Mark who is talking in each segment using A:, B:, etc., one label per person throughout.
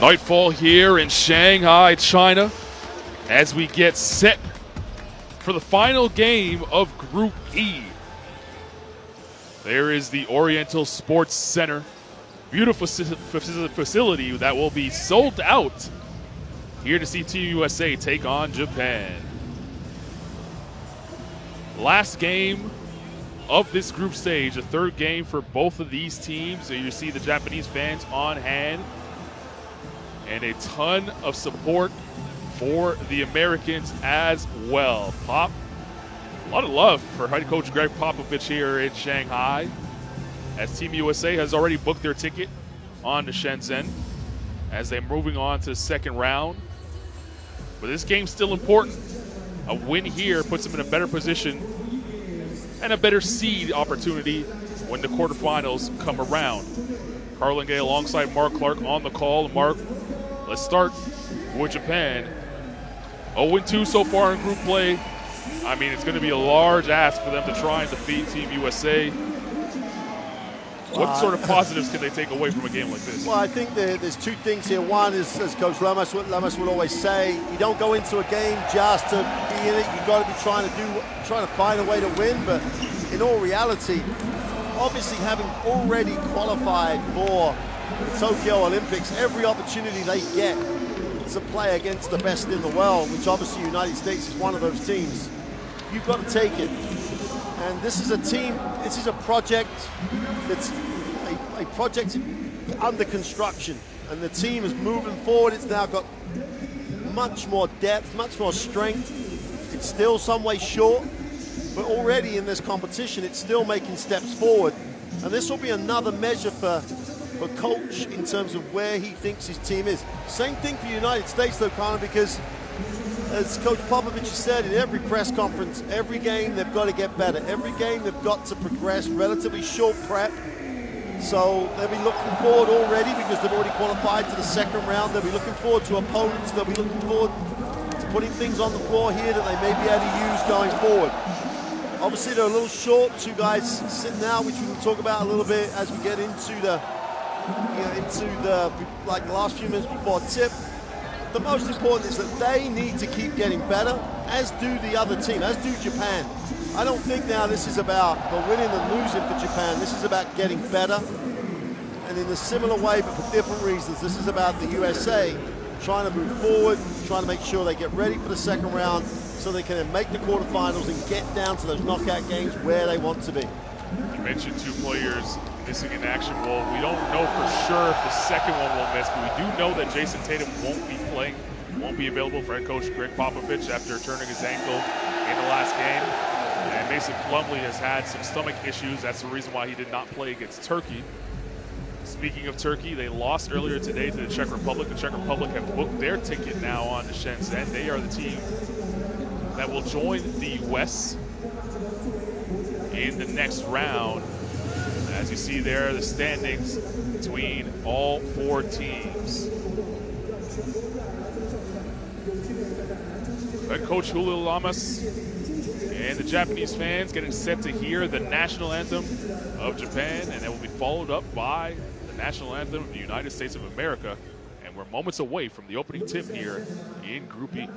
A: Nightfall here in Shanghai, China, as we get set for the final game of Group E. There is the Oriental Sports Center. Beautiful facility that will be sold out. Here to see Team USA take on Japan. Last game of this group stage, the third game for both of these teams. So you see the Japanese fans on hand and a ton of support for the Americans as well. A lot of love for head coach Greg Popovich here in Shanghai, as Team USA has already booked their ticket on to Shenzhen as they're moving on to the second round. But this game's still important. A win here puts them in a better position and a better seed opportunity when the quarterfinals come around. Carlin Gay alongside Mark Clark on the call. Mark, let's start with Japan. 0-2 so far in group play. I mean, it's going to be a large ask for them to try and defeat Team USA. What sort of positives can they take away from a game like this?
B: Well, I think there's two things here. One is, as Coach Lamas would always say, you don't go into a game just to be in it. You've got to be trying to find a way to win. But in all reality, obviously having already qualified for the Tokyo Olympics, every opportunity they get to play against the best in the world, which obviously the United States is one of those teams, you've got to take it. And this is a team, this is a project that's a project under construction. And the team is moving forward. It's now got much more depth, much more strength. It's still some way short, but already in this competition, it's still making steps forward. And this will be another measure for Coach in terms of where he thinks his team is. Same thing for the United States, though, Connor, because as Coach Popovich has said in every press conference, every game they've got to get better. Every game they've got to progress, relatively short prep. So they'll be looking forward already because they've already qualified to the second round. They'll be looking forward to opponents. They'll be looking forward to putting things on the floor here that they may be able to use going forward. Obviously, they're a little short. Two guys sitting out, which we will talk about a little bit as we get into the last few minutes before tip. The most important is that they need to keep getting better, as do the other team, as do Japan. I don't think now this is about the winning and losing for Japan. This is about getting better. And in a similar way, but for different reasons, this is about the USA trying to move forward, trying to make sure they get ready for the second round so they can then make the quarterfinals and get down to those knockout games where they want to be.
A: You mentioned two players missing in action. Well, we don't know for sure if the second one will miss, but we do know that Jason Tatum won't be playing, won't be available for head coach Greg Popovich after turning his ankle in the last game. And Mason Plumlee has had some stomach issues. That's the reason why he did not play against Turkey. Speaking of Turkey, they lost earlier today to the Czech Republic. The Czech Republic have booked their ticket now on to Shenzhen. They are the team that will join the US in the next round. As you see there, the standings between all four teams. Head coach Julio Lamas and the Japanese fans getting set to hear the national anthem of Japan, and it will be followed up by the national anthem of the United States of America. And we're moments away from the opening tip here in Group E.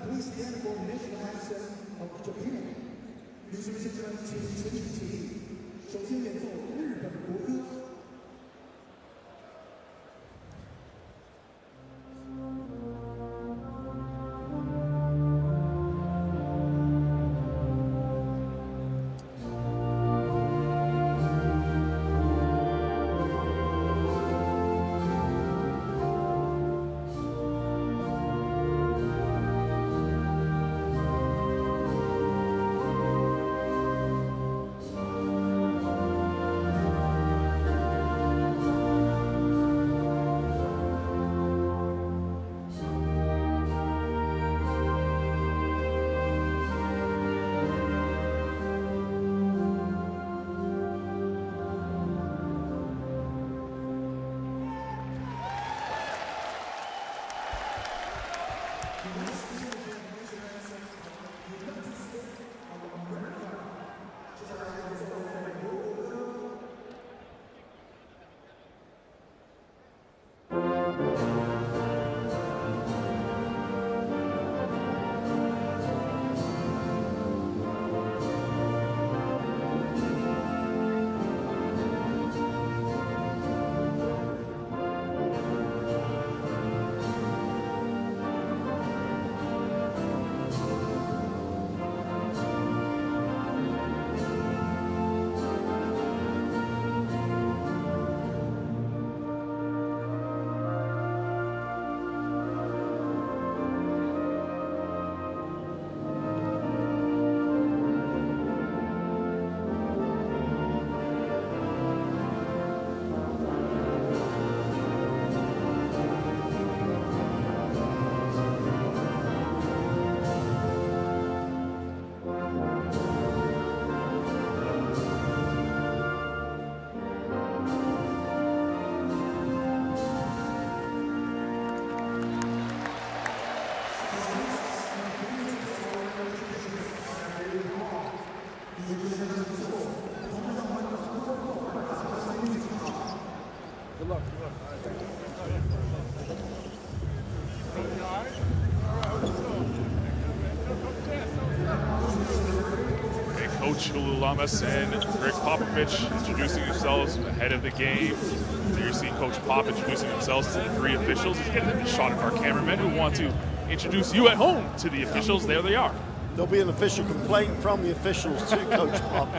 A: Coach Hulu Lamas and Greg Popovich introducing themselves ahead of the game. So you're seeing Coach Pop introducing themselves to the 3 officials. He's getting a shot of our cameramen who want to introduce you at home to the officials. There they are.
B: There'll be an official complaint from the officials to Coach Pop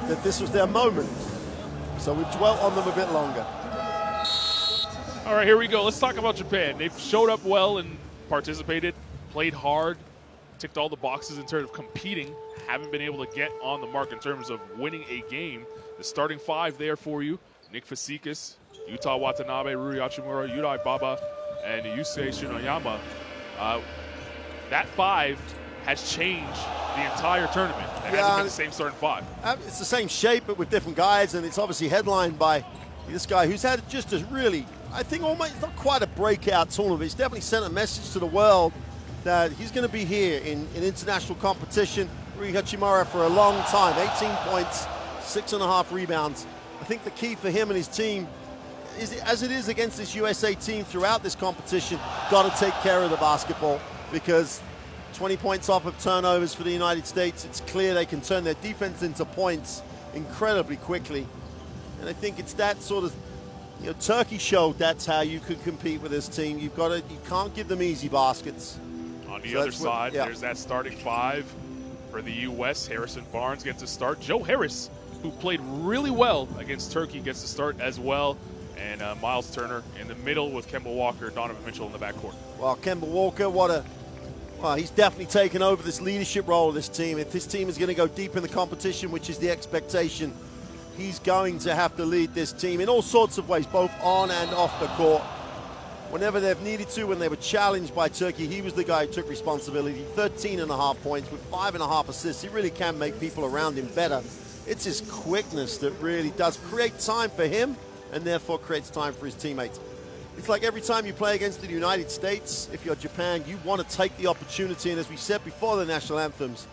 B: that this was their moment. So we've dwelt on them a bit longer.
A: All right, here we go. Let's talk about Japan. They've showed up well and participated, played hard, ticked all the boxes in terms of competing, haven't been able to get on the mark in terms of winning a game. The starting 5 there for you: Nick Fasikis, Yuta Watanabe, Rui Hachimura, Yudai Baba, and Yusei Shinoyama. That 5 has changed the entire tournament. It hasn't been the same starting 5.
B: It's the same shape, but with different guys, and it's obviously headlined by this guy who's had just a really, I think almost not quite a breakout tournament. He's definitely sent a message to the world that he's going to be here in international competition. Rui Hachimura for a long time, 18 points, 6.5 rebounds. I think the key for him and his team is, as it is against this USA team throughout this competition, got to take care of the basketball, because 20 points off of turnovers for the United States, it's clear they can turn their defense into points incredibly quickly. And I think it's that sort of, Turkey showed that's how you could compete with this team. You can't give them easy baskets.
A: On the other side, there's that starting 5 for the U.S. Harrison Barnes gets to start. Joe Harris, who played really well against Turkey, gets to start as well. And Miles Turner in the middle with Kemba Walker, Donovan Mitchell in the backcourt.
B: Well, Kemba Walker, he's definitely taken over this leadership role of this team. If this team is going to go deep in the competition, which is the expectation, he's going to have to lead this team in all sorts of ways, both on and off the court. Whenever they've needed to, when they were challenged by Turkey, he was the guy who took responsibility. 13.5 points with 5.5 assists. He really can make people around him better. It's his quickness that really does create time for him and therefore creates time for his teammates. It's like every time you play against the United States, if you're Japan, you want to take the opportunity. And as we said before the national anthems,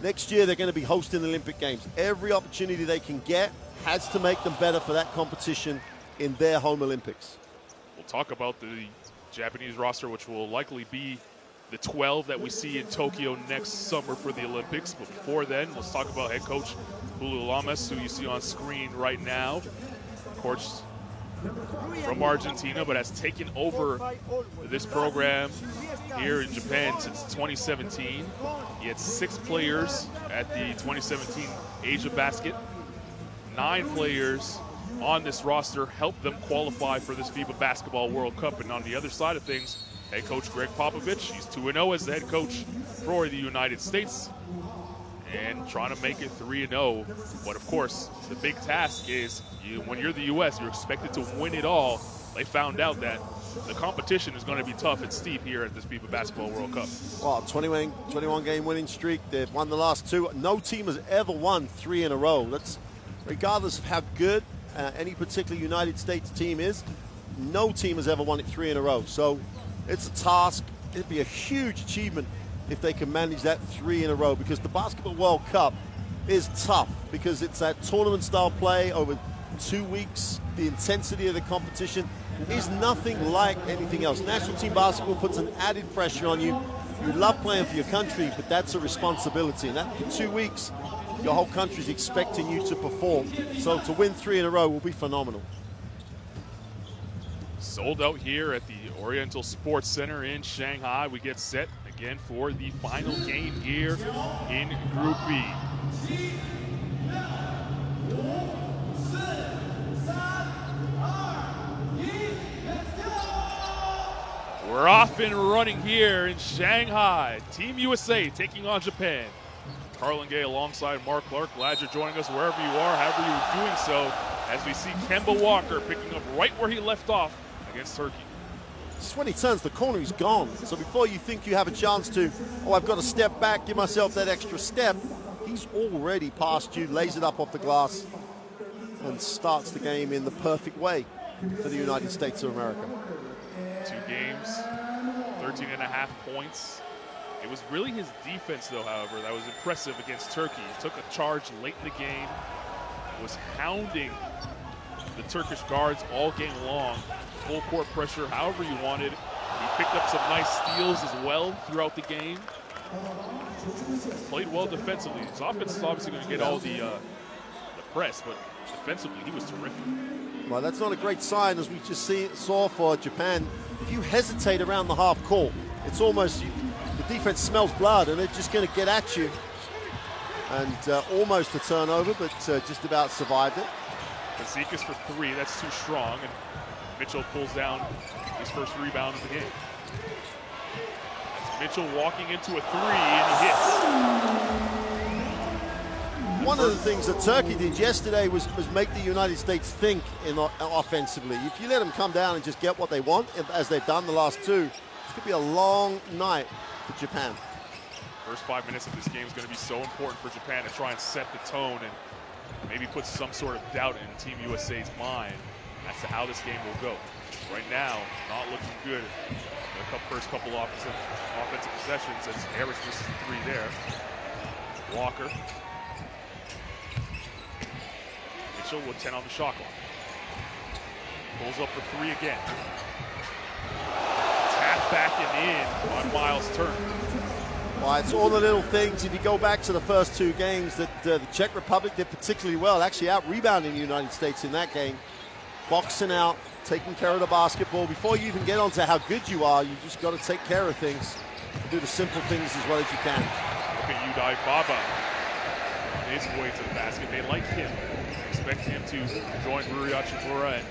B: next year they're going to be hosting the Olympic Games. Every opportunity they can get has to make them better for that competition in their home Olympics.
A: We'll talk about the Japanese roster, which will likely be the 12 that we see in Tokyo next summer for the Olympics. But before then, let's talk about head coach Hulu Lamas, who you see on screen right now. Of course, from Argentina, but has taken over this program here in Japan since 2017. He had 6 players at the 2017 Asia Basket. 9 players on this roster helped them qualify for this FIBA Basketball World Cup. And on the other side of things, head coach Greg Popovich, he's 2-0 as the head coach for the United States and trying to make it 3-0. But of course, the big task is when you're the U.S., you're expected to win it all. They found out that the competition is going to be tough and steep here at this FIBA Basketball World Cup.
B: Well, 21 game winning streak. They've won the last 2. No team has ever won 3 in a row. That's regardless of how good any particular United States team is. No team has ever won it 3 in a row. So it's a task. It'd be a huge achievement if they can manage that 3 in a row, because the Basketball World Cup is tough because it's that tournament style play over 2 weeks. The intensity of the competition is nothing like anything else. National team basketball puts an added pressure on you. You love playing for your country, but that's a responsibility. And that for 2 weeks, your whole country's expecting you to perform. So to win 3 in a row will be phenomenal.
A: Sold out here at the Oriental Sports Center in Shanghai. We get set again for the final game here in Group B. We're off and running here in Shanghai. Team USA taking on Japan. Carlin Gay alongside Mark Clark. Glad you're joining us wherever you are, however you're doing so, as we see Kemba Walker picking up right where he left off against Turkey.
B: Just when he turns the corner, he's gone. So before you think you have a chance to, I've got to step back, give myself that extra step, he's already past you, lays it up off the glass, and starts the game in the perfect way for the United States of America.
A: 2 games, 13.5 points. It was really his defense, though, however, that was impressive against Turkey. He took a charge late in the game, was hounding the Turkish guards all game long. Full court pressure, however you wanted. He picked up some nice steals as well throughout the game. Played well defensively. His offense is obviously going to get all the press, but defensively he was terrific.
B: Well, that's not a great sign, as we just saw for Japan. If you hesitate around the half court, it's almost, the defense smells blood and they're just going to get at you. And almost a turnover, but just about survived it.
A: Fazekas for 3, that's too strong, and Mitchell pulls down his first rebound of the game. That's Mitchell walking into a 3, and he hits.
B: One of the things that Turkey did yesterday was make the United States think offensively. If you let them come down and just get what they want, as they've done the last 2, this could be a long night for Japan.
A: First 5 minutes of this game is going to be so important for Japan to try and set the tone and maybe put some sort of doubt in Team USA's mind as to how this game will go. Right now, not looking good. The first couple offensive possessions as Harris misses the 3 there. Walker. Mitchell with 10 on the shot clock. Pulls up for 3 again. Tap back and in on Miles Turner.
B: Well, it's all the little things. If you go back to the first 2 games that the Czech Republic did particularly well, actually out-rebounding the United States in that game. Boxing out, taking care of the basketball. Before you even get onto how good you are, you just got to take care of things. Do the simple things as well as you can.
A: Look at Udai Baba on his way to the basket. They like him. Expect him to join Rui Hachimura and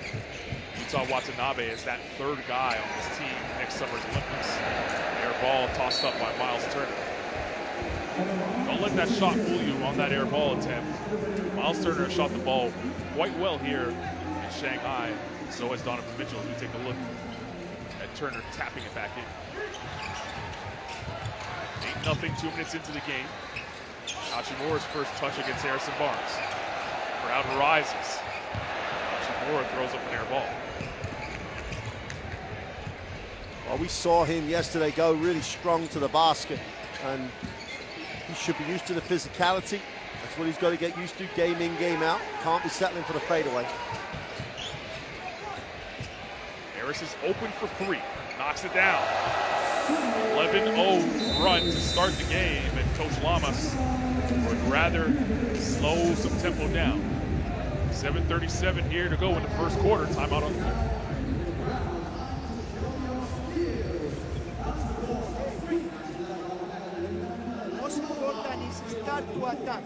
A: Yuta Watanabe as that 3rd guy on this team next summer's Olympics. Air ball tossed up by Miles Turner. Don't let that shot fool you on that air ball attempt. Miles Turner shot the ball quite well here in Shanghai. So has Donovan Mitchell. As we take a look at Turner tapping it back in. 8-0, 2 minutes into the game. Hachimura's first touch against Harrison Barnes. Crowd rises. Hachimura throws up an air ball.
B: Well, we saw him yesterday go really strong to the basket, and he should be used to the physicality. That's what he's got to get used to, game in, game out. Can't be settling for the fadeaway.
A: Harris is open for 3, knocks it down. 11-0 run to start the game, and Coach Lamas would rather slow some tempo down. 7:37 here to go in the first quarter. Timeout on the floor.
C: Most important is start to attack.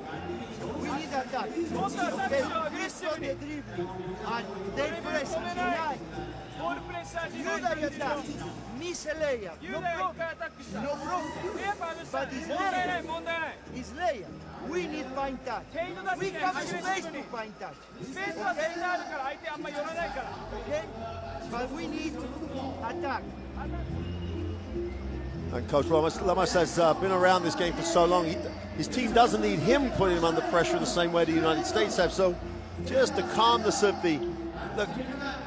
C: We need attack. They press on the dribbling and they press tonight. You that attack, miss a layup. No problem. But it's layup. It's layup. We need fine touch. We have space to fine touch. Okay? But we need attack.
B: And Coach Lamas has been around this game for so long. His team doesn't need him putting him under pressure the same way the United States have. So just the calmness of the, look,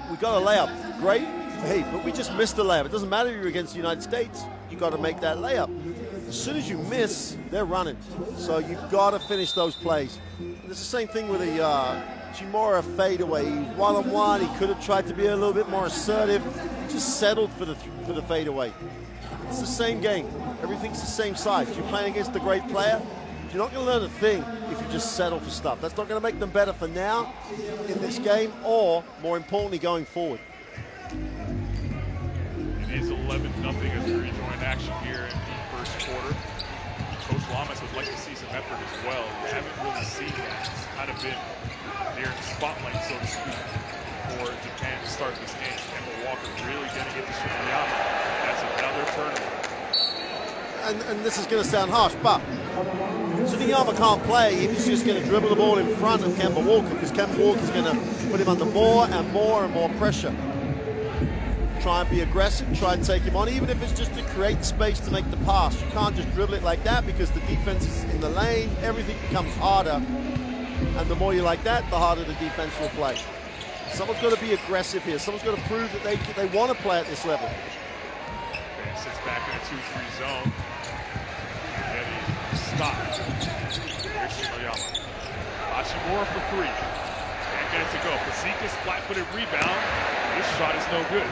B: we got a layup, great. Hey, but we just missed the layup. It doesn't matter if you're against the United States. You got to make that layup. As soon as you miss, they're running. So you've got to finish those plays. And it's the same thing with the Chimura fadeaway. One-on-one, he could have tried to be a little bit more assertive. He just settled for the fadeaway. It's the same game. Everything's the same size. You're playing against a great player. You're not going to learn a thing if you just settle for stuff. That's not going to make them better for now in this game, or more importantly, going forward.
A: It is 11-0 as we rejoin action here in the first quarter. Coach Lamas would like to see some effort as well. We haven't really seen that. It's kind of been near the spotlight, so to speak, for Japan to start this game. Kemba Walker really getting it to Sugiyama. That's another turnover.
B: And this is going to sound harsh, but Sugiyama can't play if he's just going to dribble the ball in front of Kemba Walker, because Kemba Walker's going to put him under more and more and more pressure. Try and be aggressive, try and take him on, even if it's just to create space to make the pass. You can't just dribble it like that because the defense is in the lane. Everything becomes harder, and the more you like that, the harder the defense will play. Someone's got to be aggressive here. Someone's got to prove that they want to play at this level.
A: And sits back in a 2-3 zone. Getting stopped. Here's Shinoyama. Hachimura for 3. Can't get it to go. Fazekas flat-footed rebound. This shot is no good.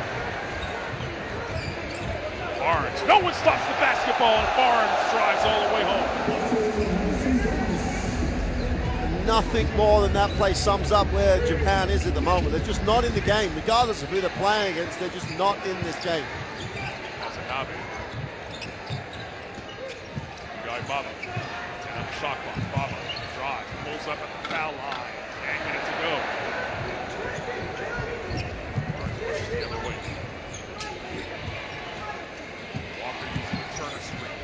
A: Barnes. No one stops the basketball, and Barnes drives all the way home.
B: Nothing more than that play sums up where Japan is at the moment. They're just not in the game. Regardless of who they're playing against, they're just not in this game.
A: Watanabe. Guy Baba. And on the shot clock. Baba drives, pulls up at the foul line. Can't get it to go. Barnes pushes the other way. Walker using the Turner screen.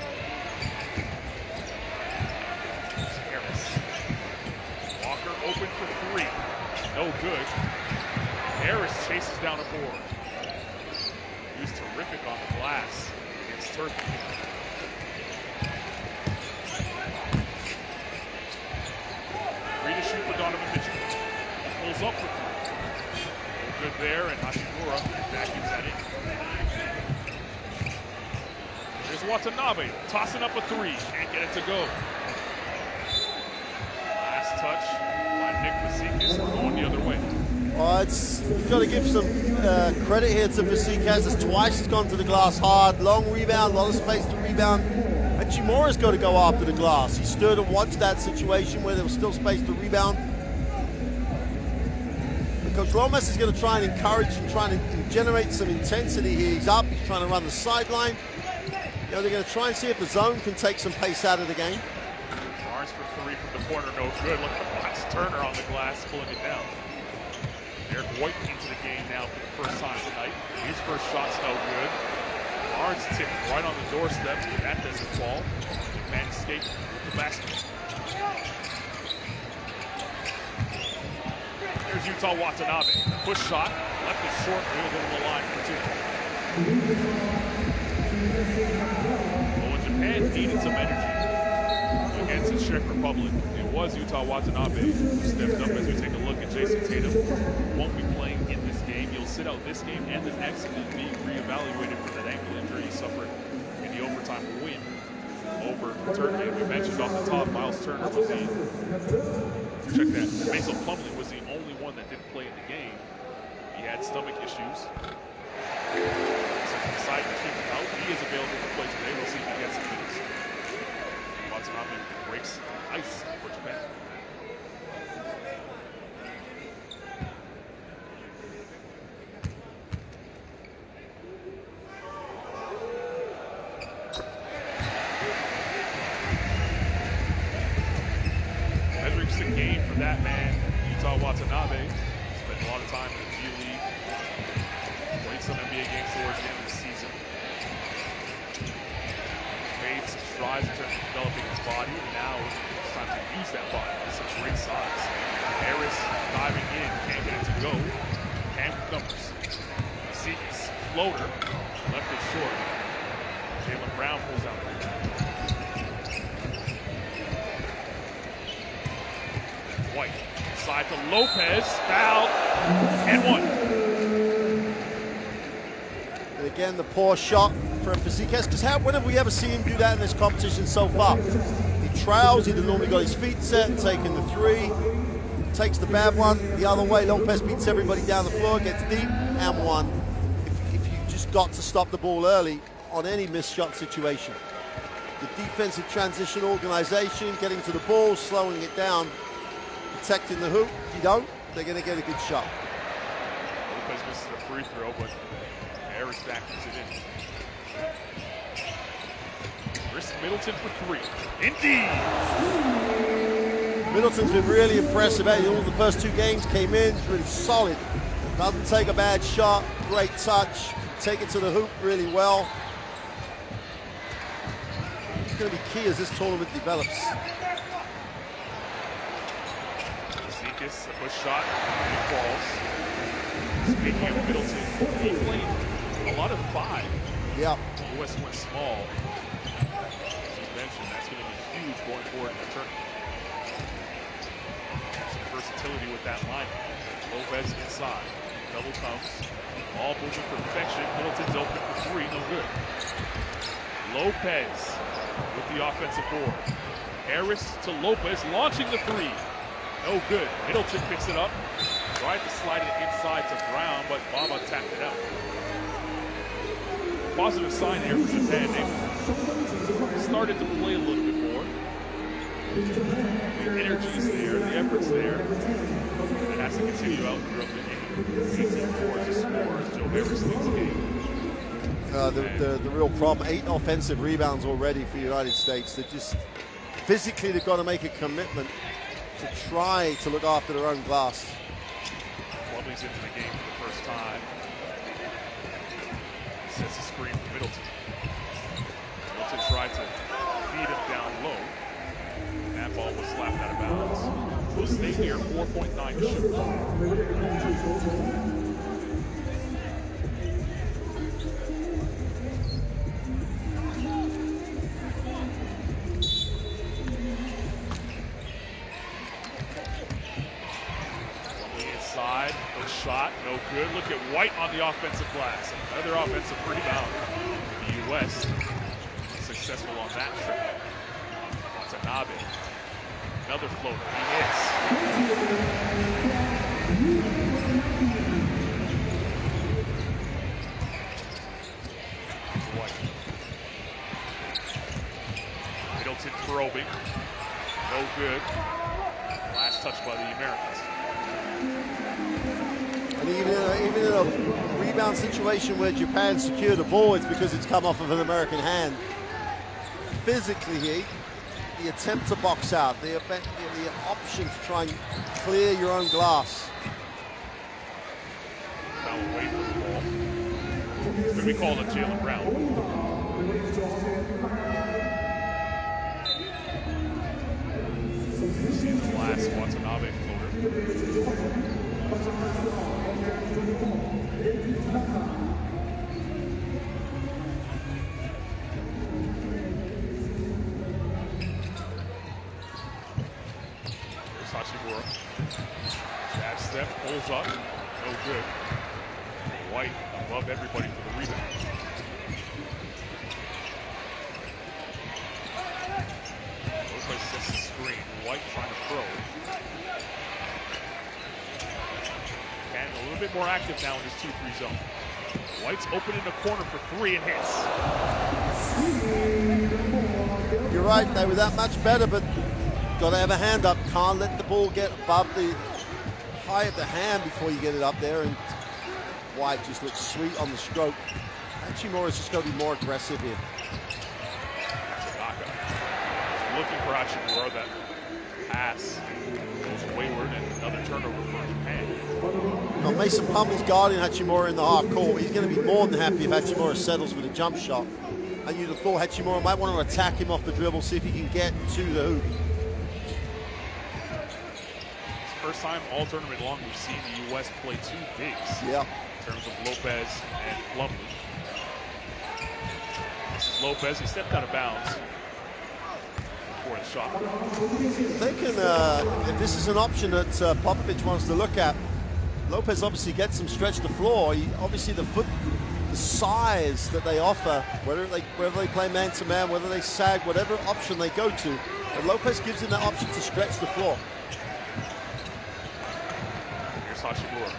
A: Harris. Walker open for three. No good. Harris chases down a board. He was terrific on the glass against Turkey. Free to shoot for Donovan Mitchell. Pulls up for three. No good there, and Hashimura vacuums that in. Here's Watanabe tossing up a three. Can't get it to go. Last touch by Nick Vasikas going the other way.
B: You've got to give some credit here to Vasikas. It's twice he's gone to the glass hard. Long rebound, a lot of space to rebound. And Chimura's got to go after the glass. He stood and watched that situation where there was still space to rebound. But Coach Lomas is going to try and encourage and try and generate some intensity here. He's up, he's trying to run the sideline. They're going to try and see if the zone can take some pace out of the game.
A: Barnes for three from the corner, no good. Look at the glass. Turner on the glass, pulling it down. Eric White into the game now for the first time tonight. His first shot's no good. Barnes tipped right on the doorstep, but that doesn't fall. Man escaped the basket. Here's Utah Watanabe. Push shot, left it short, wheeled over the line for two. Well, when Japan needed some energy against the Czech Republic, it was Utah Watanabe who stepped up. As we take a look at Jason Tatum, won't be playing in this game. He'll sit out this game and the next and then be reevaluated for that ankle injury he suffered in the overtime win over Turkey. And we mentioned off the top, Miles Turner was check that, Mason Plumlee was the only one that didn't play in the game. He had stomach issues. So they decided to keep him out. He is available to play today. We'll see if he gets some minutes. Watanabe breaks ice for Japan. Hendricks the game for that man, Utah Watanabe. Spent a lot of time in the G League. Played some NBA games towards the end of the season. Made some strides in terms of developing his body, and now it's time to use that body with some great size. Harris diving in, can't get it to go. And with numbers. Vasikas, floater, left it short. Jaylen Brown pulls out. White, side to Lopez, foul, and one.
B: And again, the poor shot for Vasikas, because when have we ever seen him do that in this competition so far? He trails, he'd normally got his feet set and taking the three, takes the bad one the other way. Lopez beats everybody down the floor, gets deep, and one. If you just got to stop the ball early on any missed shot situation. The defensive transition organization, getting to the ball, slowing it down, protecting the hoop. If you don't, they're going to get a good shot.
A: Lopez misses a free throw, but Harris vacuums it in. Chris Middleton for three. Indeed!
B: Middleton's been really impressive. All the first two games came in, really solid. Doesn't take a bad shot, great touch, take it to the hoop really well. It's going to be key as this tournament develops.
A: Vasikas, a push shot, it falls. Speaking of Middleton, he played a lot of five.
B: Yeah.
A: The US went small. As you mentioned, that's going to be huge going forward in the tournament. Some versatility with that lineup. Lopez inside, double comes, all moving perfection. Middleton's open for three, no good. Lopez with the offensive board. Harris to Lopez, launching the three. No good. Middleton picks it up. Tried to slide it inside to Brown, but Baba tapped it out. positive sign here for Japan. They started to play a little bit more. The energy's there, the effort's there. It has to continue out throughout the game. 18-4 is a score as Joe Harris leads the game.
B: The real problem, 8 offensive rebounds already for the United States. They're just, physically, they've got to make a commitment to try to look after their own glass.
A: Plumlee's into the game for the first time. Sets a screen for Middleton. Middleton tried to feed him down low. That ball was slapped out of bounds. We'll stay here, 4.9 to shoot. Inside, no shot, no good. Look at White on the offensive glass. Another offensive rebound. The U.S. successful on that trip. Watanabe. Another floater. He hits. White. Middleton probing. No good. Last touch by the Americans.
B: And even in a rebound situation where Japan secured the ball, it's because it's come off of an American hand. Physically, the attempt to box out, the option to try and clear your own glass.
A: Foul away from the ball. It's going to be called on Jaylen Brown. See the last Watanabe floater. Hachimura. Jab step, pulls up, no good. White above everybody for the rebound. Lopez sets the screen. White trying to throw. Cannon a little bit more active now in his 2-3 zone. White's open in the corner for 3 and hits.
B: You're right, they were that much better, but got to have a hand up. Can't let the ball get above the high of the hand before you get it up there. And White just looks sweet on the stroke. Hachimura's just got to be more aggressive here.
A: Looking for Hachimura. That pass goes wayward and another turnover for Japan.
B: Now Mason Plumlee's guarding Hachimura in the half court. He's going to be more than happy if Hachimura settles with a jump shot. And you'd have thought Hachimura might want to attack him off the dribble, see if he can get to the hoop.
A: First time all tournament long we've seen the U.S. play 2 bigs.
B: Yeah.
A: In terms of Lopez and Plumlee. This is Lopez. He stepped out of bounds before the shot.
B: They can, if this is an option that Popovich wants to look at, Lopez obviously gets him stretch the floor. Obviously the size that they offer, whether they play man-to-man, whether they sag, whatever option they go to, and Lopez gives him that option to stretch the floor.
A: Hachimura.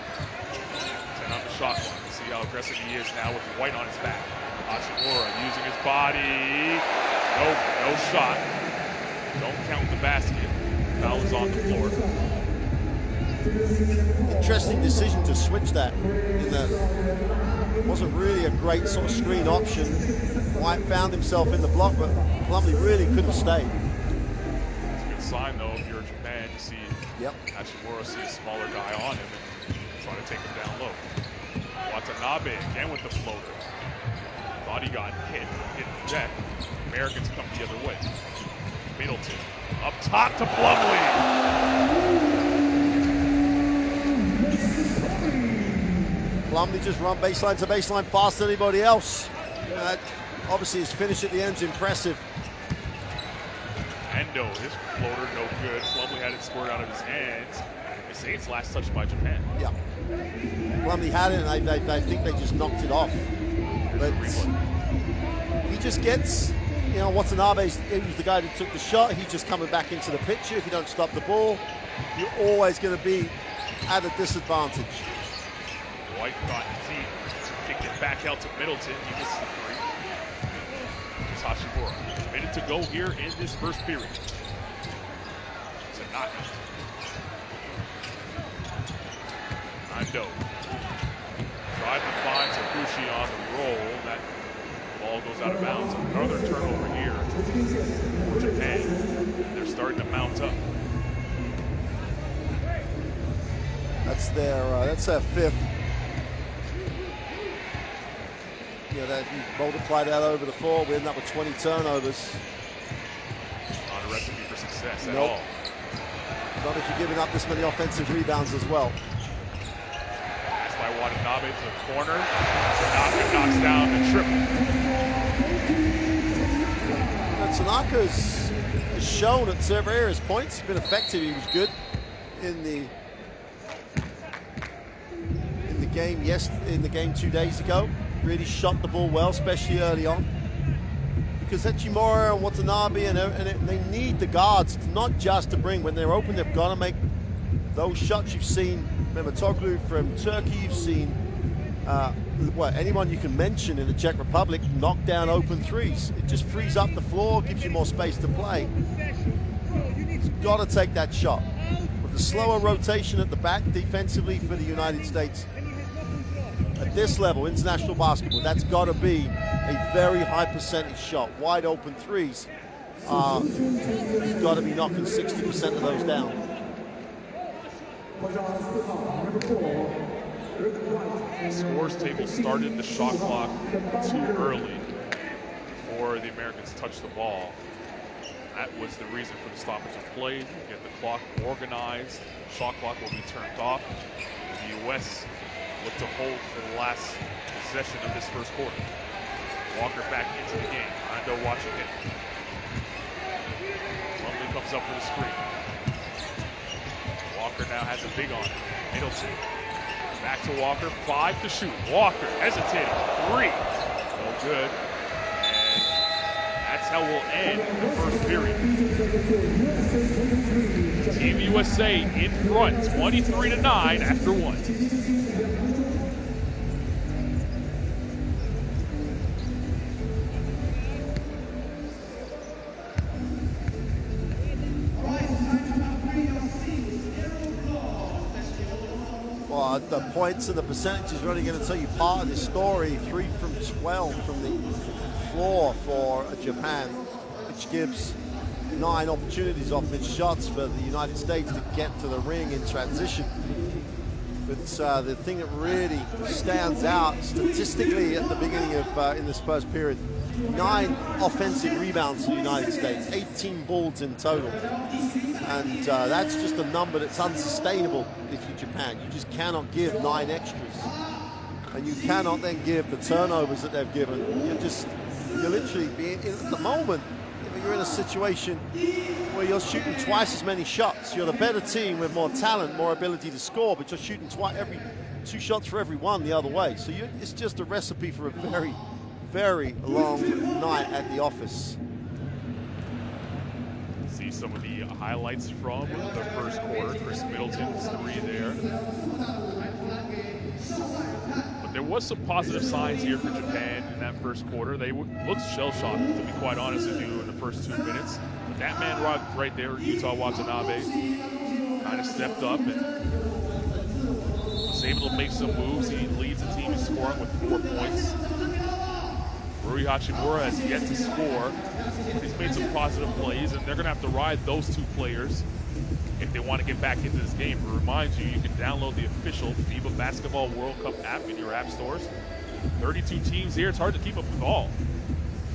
A: 10 on the shot clock. See how aggressive he is now with White on his back. Hachimura using his body. No shot. Don't count the basket. Foul is on the floor.
B: Interesting decision to switch that. It wasn't really a great sort of screen option. White found himself in the block, but Plumlee really couldn't stay.
A: It's a good sign, though, if you're Japan to see Hachimura see a smaller guy on him and try to take him down low. Watanabe again with the floater. Thought he got hit the deck. Americans come the other way. Middleton up top to Plumlee.
B: Plumlee just run baseline to baseline faster than anybody else. Obviously his finish at the end is impressive.
A: Endo, his floater, no good. Plumlee had it squared out of his hands. They say it's last touched by Japan.
B: Yeah. Plumlee had it, and I think they just knocked it off. But he just gets, Watanabe, he was the guy that took the shot. He's just coming back into the picture. If you don't stop the ball, you're always going to be at a disadvantage.
A: White got deep to kick it back out to Middleton. He misses the three. It's Hachimura. A minute to go here in this first period. Tanaka. Ando. Tried to find Takushi on the roll. That ball goes out of bounds. Another turnover here for Japan. They're starting to mount up.
B: That's their fifth. That you multiply that over the four, we end up with 20 turnovers.
A: Not a recipe for success at
B: Nope.
A: all.
B: Not if you're giving up this many offensive rebounds as well.
A: Pass by Watanabe to the corner. Tanaka knocks down the triple.
B: Tanaka's shown at several areas points. He's been effective. He was good in the game 2 days ago. Really shot the ball well, especially early on. Because Hachimura and Watanabe and they need the guards not just to bring. When they're open, they've got to make those shots. You've seen Mehmetoglu from Turkey. You've seen anyone you can mention in the Czech Republic knock down open threes. It just frees up the floor, gives you more space to play. You've got to take that shot. With the slower rotation at the back defensively for the United States, at this level, international basketball, that's got to be a very high percentage shot. Wide open threes, you've got to be knocking 60% of those down.
A: The scores table started the shot clock too early before the Americans touched the ball. That was the reason for the stoppage of play. Get the clock organized. Shot clock will be turned off. The U.S. look to hold for the last possession of this first quarter. Walker back into the game. Ando watching him. Plumlee comes up for the screen. Walker now has a big on him. Middleton. Back to Walker. 5 to shoot. Walker hesitating. 3. No good. And that's how we'll end the first period. Team USA in front. 23-9 after 1.
B: The points and the percentages are only going to tell you part of this story. 3 from 12 from the floor for Japan, which gives 9 opportunities off mid shots for the United States to get to the ring in transition. But the thing that really stands out statistically at the beginning of in this first period, 9 offensive rebounds for the United States, 18 boards in total. And that's just a number that's unsustainable if you're Japan. You just cannot give 9 extras. And you cannot then give the turnovers that they've given. You're literally being, at the moment, you're in a situation where you're shooting twice as many shots. You're the better team with more talent, more ability to score, but you're shooting 2 shots for every one the other way. So it's just a recipe for a very, very long night at the office.
A: See some of the highlights from the first quarter. Chris Middleton's 3 there. But there was some positive signs here for Japan in that first quarter. They looked shell-shocked, to be quite honest with you, in the first 2 minutes. But that man right there, Utah Watanabe, kind of stepped up and was able to make some moves. He leads the team in scoring with 4 points. Rui Hachimura has yet to score. He's made some positive plays, and they're going to have to ride those 2 players if they want to get back into this game. To remind you, you can download the official FIBA Basketball World Cup app in your app stores. 32 teams here. It's hard to keep up with all.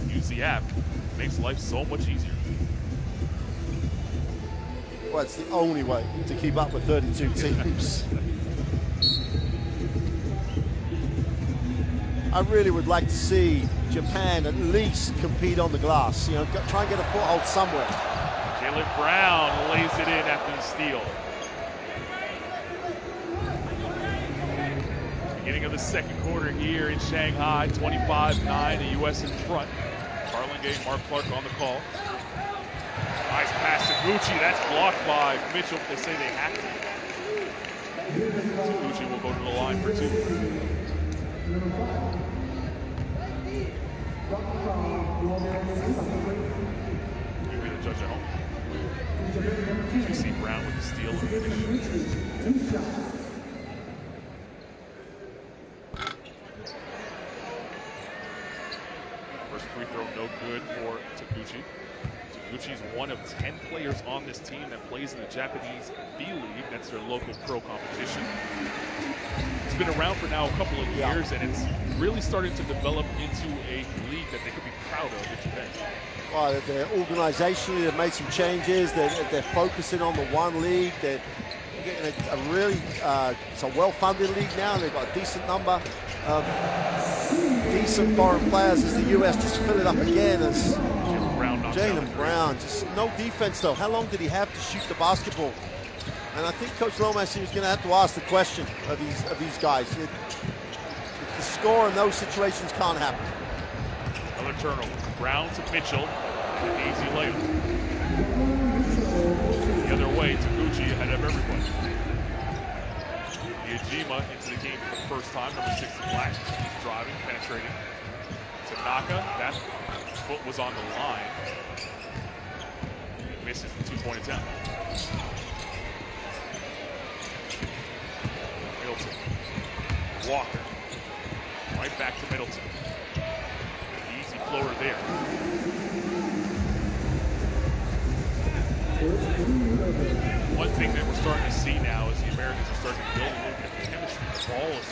A: Use the app. It makes life so much easier.
B: Well, it's the only way to keep up with 32 teams. I really would like to see Japan at least compete on the glass. Try and get a foothold somewhere.
A: Jaylen Brown lays it in after the steal. Beginning of the second quarter here in Shanghai, 25-9, the U.S. in front. Harlingen, Mark Clark on the call. Nice pass to Gucci. That's blocked by Mitchell. They say they have to. So Gucci will go to the line for 2. You'll be the judge at home. You see Brown with the steal. First free throw, no good for Taguchi. Taguchi is one of 10 players on this team that plays in the Japanese B League. That's their local pro competition. It's been around for now a couple of years, and it's really starting to develop into a league that they could be proud of in Japan.
B: Well, they're organizationally, they've made some changes. They're focusing on the one league. They're getting a really, it's a well-funded league now, and they've got a decent number of decent foreign players as the U.S. just fill it up again as Jaylen Brown. Just no defense, though. How long did he have to shoot the basketball? And I think Coach Lomas is going to have to ask the question of these guys. The score in those situations can't happen.
A: Another turnover. Brown to Mitchell. An easy layup. The other way, Taguchi ahead of everybody. Yajima into the game for the first time. Number 6 in black. He's driving, penetrating. Tanaka, that foot was on the line. He misses the two-point attempt. Middleton. Walker. Right back to Middleton. Easy floater there. One thing that we're starting to see now is the Americans are starting to build a little bit of chemistry. The ball is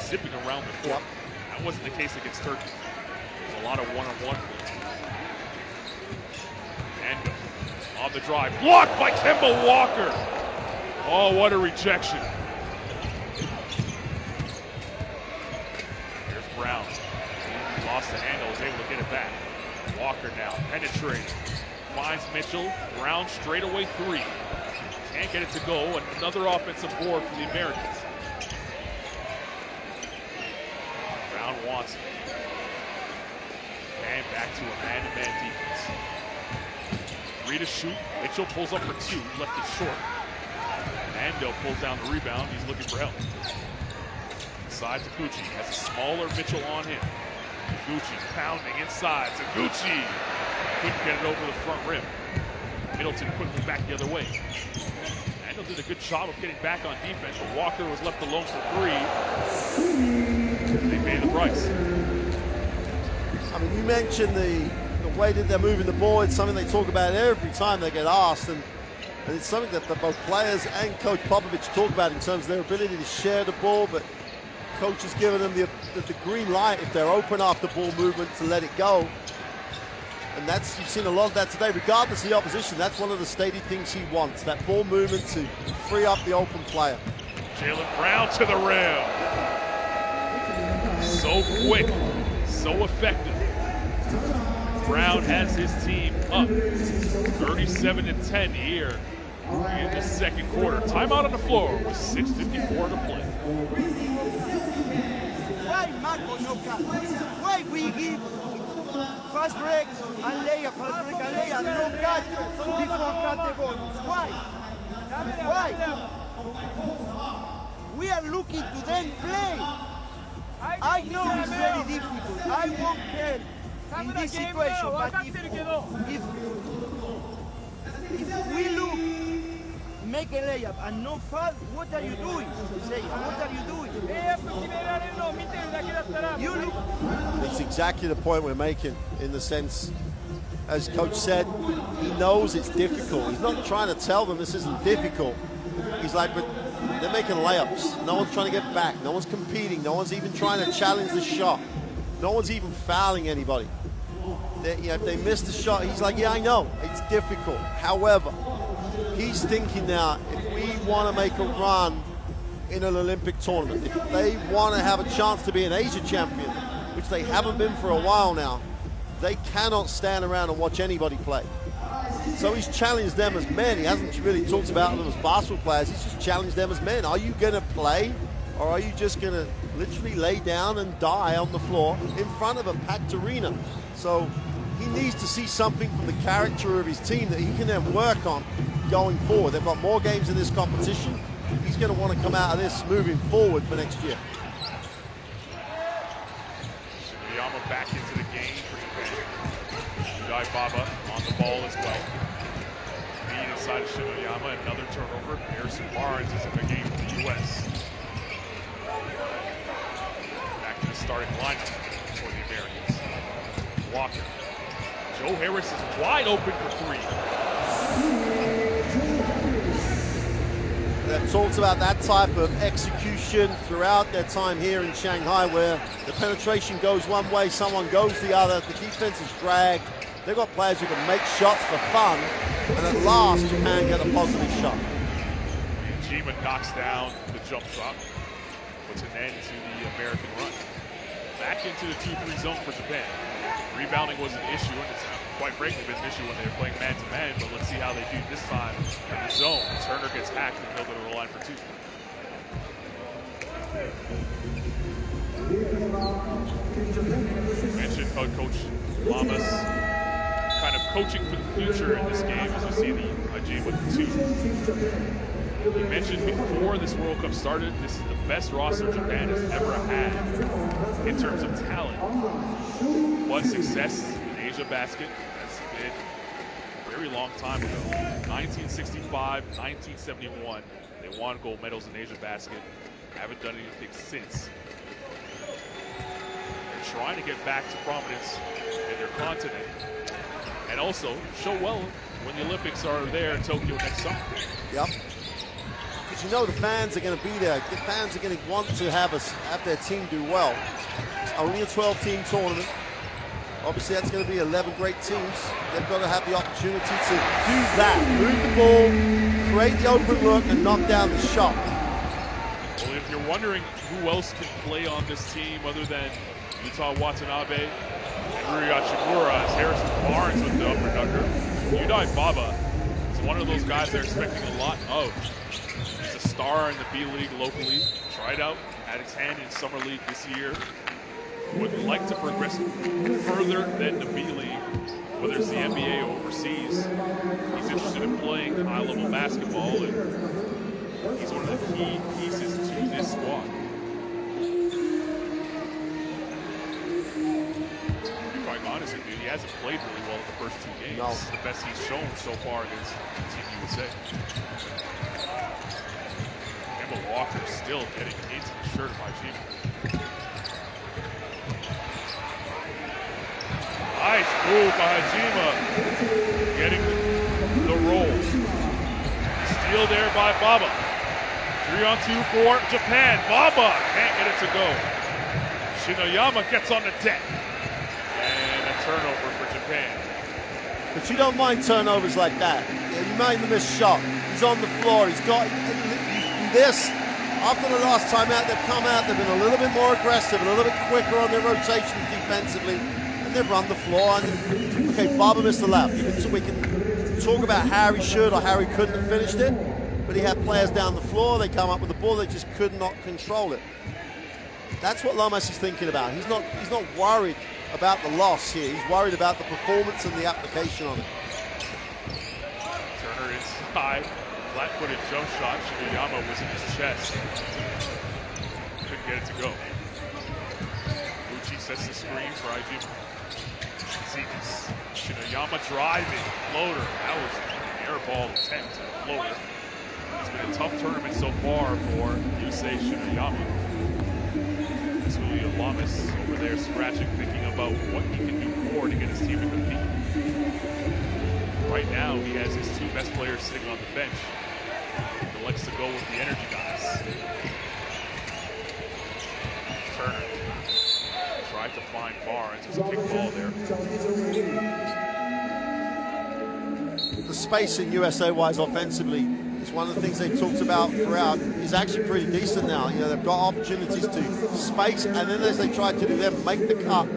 A: zipping around the court. That wasn't the case against Turkey. There's a lot of one-on-one play. And on the drive, blocked by Kemba Walker. Oh, what a rejection. Here's Brown. He lost the handle, was able to get it back. Walker now penetrating. Finds Mitchell. Brown straightaway three. Can't get it to go. Another offensive board for the Americans. Brown wants it. And back to a man-to-man defense. 3 to shoot. Mitchell pulls up for 2. Left it short. Ando pulls down the rebound. He's looking for help. Inside Taguchi. Has a smaller Mitchell on him. Taguchi pounding inside. Taguchi couldn't get it over the front rim. Middleton quickly back the other way. Ando did a good job of getting back on defense, but Walker was left alone for 3. They pay the price.
B: I mean, you mentioned the way that they're moving the ball. It's something they talk about every time they get asked, and it's something that both players and Coach Popovich talk about in terms of their ability to share the ball, but Coach has given them the green light if they're open after ball movement to let it go. And you've seen a lot of that today, regardless of the opposition. That's one of the stated things he wants, that ball movement to free up the open player.
A: Jaylen Brown to the rim. So quick, so effective. Brown has his team up 37-10 here in the second quarter. Timeout on the floor with 6:54 to play.
C: Why Marco no cut? Why we give fast break and layup, fast break and layup, no cut before cut the ball? Why? Why? We are looking to them play. I know it's very difficult. I won't help in this situation, but if we look, make a layup and no foul, what are you doing? Say, what are you doing? You look.
B: It's exactly the point we're making, in the sense, as Coach said, he knows it's difficult. He's not trying to tell them this isn't difficult. He's like, but they're making layups. No one's trying to get back. No one's competing. No one's even trying to challenge the shot. No one's even fouling anybody. If they miss the shot, he's like, yeah, I know, it's difficult. However, he's thinking now, if we want to make a run in an Olympic tournament, if they want to have a chance to be an Asia champion, which they haven't been for a while now, they cannot stand around and watch anybody play. So he's challenged them as men. He hasn't really talked about them as basketball players. He's just challenged them as men. Are you going to play, or are you just going to literally lay down and die on the floor in front of a packed arena? So he needs to see something from the character of his team that he can then work on going forward. They've got more games in this competition. He's going to want to come out of this moving forward for next year.
A: back into the game for Japan. Yudai Baba on the ball as well. Feed inside of Shinoyama, another turnover. Harrison Barnes is in the game for the U.S. Back to the starting lineup for the Americans. Walker. Joe Harris is wide open for three.
B: They've talked about that type of execution throughout their time here in Shanghai, where the penetration goes one way, someone goes the other, the defense is dragged. They've got players who can make shots for fun, and at last Japan get a positive shot.
A: Jima knocks down the jump shot, puts an end to the American run. Back into the 2-3 zone for Japan. Rebounding was an issue, and it's quite frankly been an issue when they were playing man-to-man, but let's see how they do this time in the zone. Turner gets hacked and they'll go to the line for two. Mentioned Coach Lamas kind of coaching for the future in this game as we see the IG with the two. He mentioned before this World Cup started, this is the best roster Japan has ever had in terms of talent. One success in Asia Basket, that's been a very long time ago. 1965, 1971, they won gold medals in Asia Basket. Haven't done anything since. They're trying to get back to prominence in their continent and also show well when the Olympics are there in Tokyo next summer.
B: Yep. Because you know the fans are going to be there. The fans are going to want to have their team do well. It's only a 12-team tournament. Obviously, that's going to be 11 great teams. They've got to have the opportunity to do that. Move the ball, create the open look, and knock down the shot.
A: Well, if you're wondering who else can play on this team other than Yuta Watanabe and Rui Hachimura, as Harrison Barnes with the upper ducker, Yudai Baba is one of those guys they're expecting a lot of. He's a star in the B League locally, tried out, had his hand in Summer League this year. Would like to progress further than the B League, whether it's the NBA or overseas. He's interested in playing high-level basketball, and he's one of the key pieces to this squad. To be quite honest with you, he hasn't played really well in the first two games.
B: No.
A: The best he's shown so far against Team USA. Kemba Walker still getting into the shirt of Hajime. Nice move by Hajime, getting the roll. Steal there by Baba. 3-on-2 for Japan. Baba can't get it to go. Shinoyama gets on the deck. And a turnover for Japan.
B: But you don't mind turnovers like that. You mind the missed shot. He's on the floor. He's got this. After the last time out, they've come out. They've been a little bit more aggressive, a little bit quicker on their rotations defensively. And they've run the floor. And, okay, Baba missed the lap. We can talk about how he should or how he couldn't have finished it. But he had players down the floor. They come up with the ball. They just could not control it. That's what Lamas is thinking about. He's not worried about the loss here. He's worried about the performance and the application on it.
A: Turner inside, flat-footed jump shot. Shinoyama was in his chest. Couldn't get it to go. Uchi sets the screen for Hajime. Shinoyama driving, floater. That was an air ball attempt, floater. It's been a tough tournament so far for Yusei Shinoyama. Julia Lamas over there scratching, thinking about what he can do more to get his team to compete. Right now, he has his two best players sitting on the bench. He likes to go with the energy guys. Turner tried to find Barnes. There's a kick ball there.
B: The spacing USA-wise offensively is one of the things they talked about throughout. Is actually pretty decent now. You know, they've got opportunities to space, and then as they try to do them, make the cut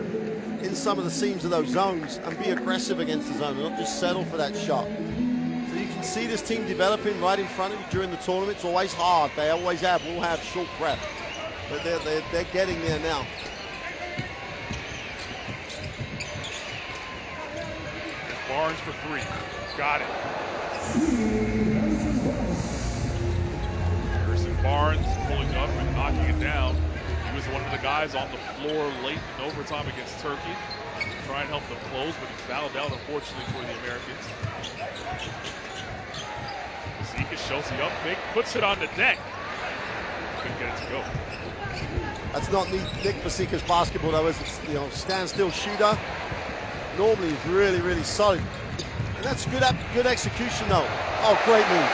B: in some of the seams of those zones and be aggressive against the zone and not just settle for that shot. So you can see this team developing right in front of you during the tournament. It's always hard. They always will have short prep, but they're getting there now.
A: Barnes for three. Got it. Harrison Barnes pulling up and knocking it down. He was one of the guys on the floor late in overtime against Turkey. Try and help them close, but he fouled out, unfortunately, for the Americans. Zika shows the up fake, puts it on the deck. Couldn't get it to go.
B: That's not Nick Fasika's basketball, though, is it? You know, standstill shooter. Normally he's really, really solid. And that's good execution, though. Oh, great move.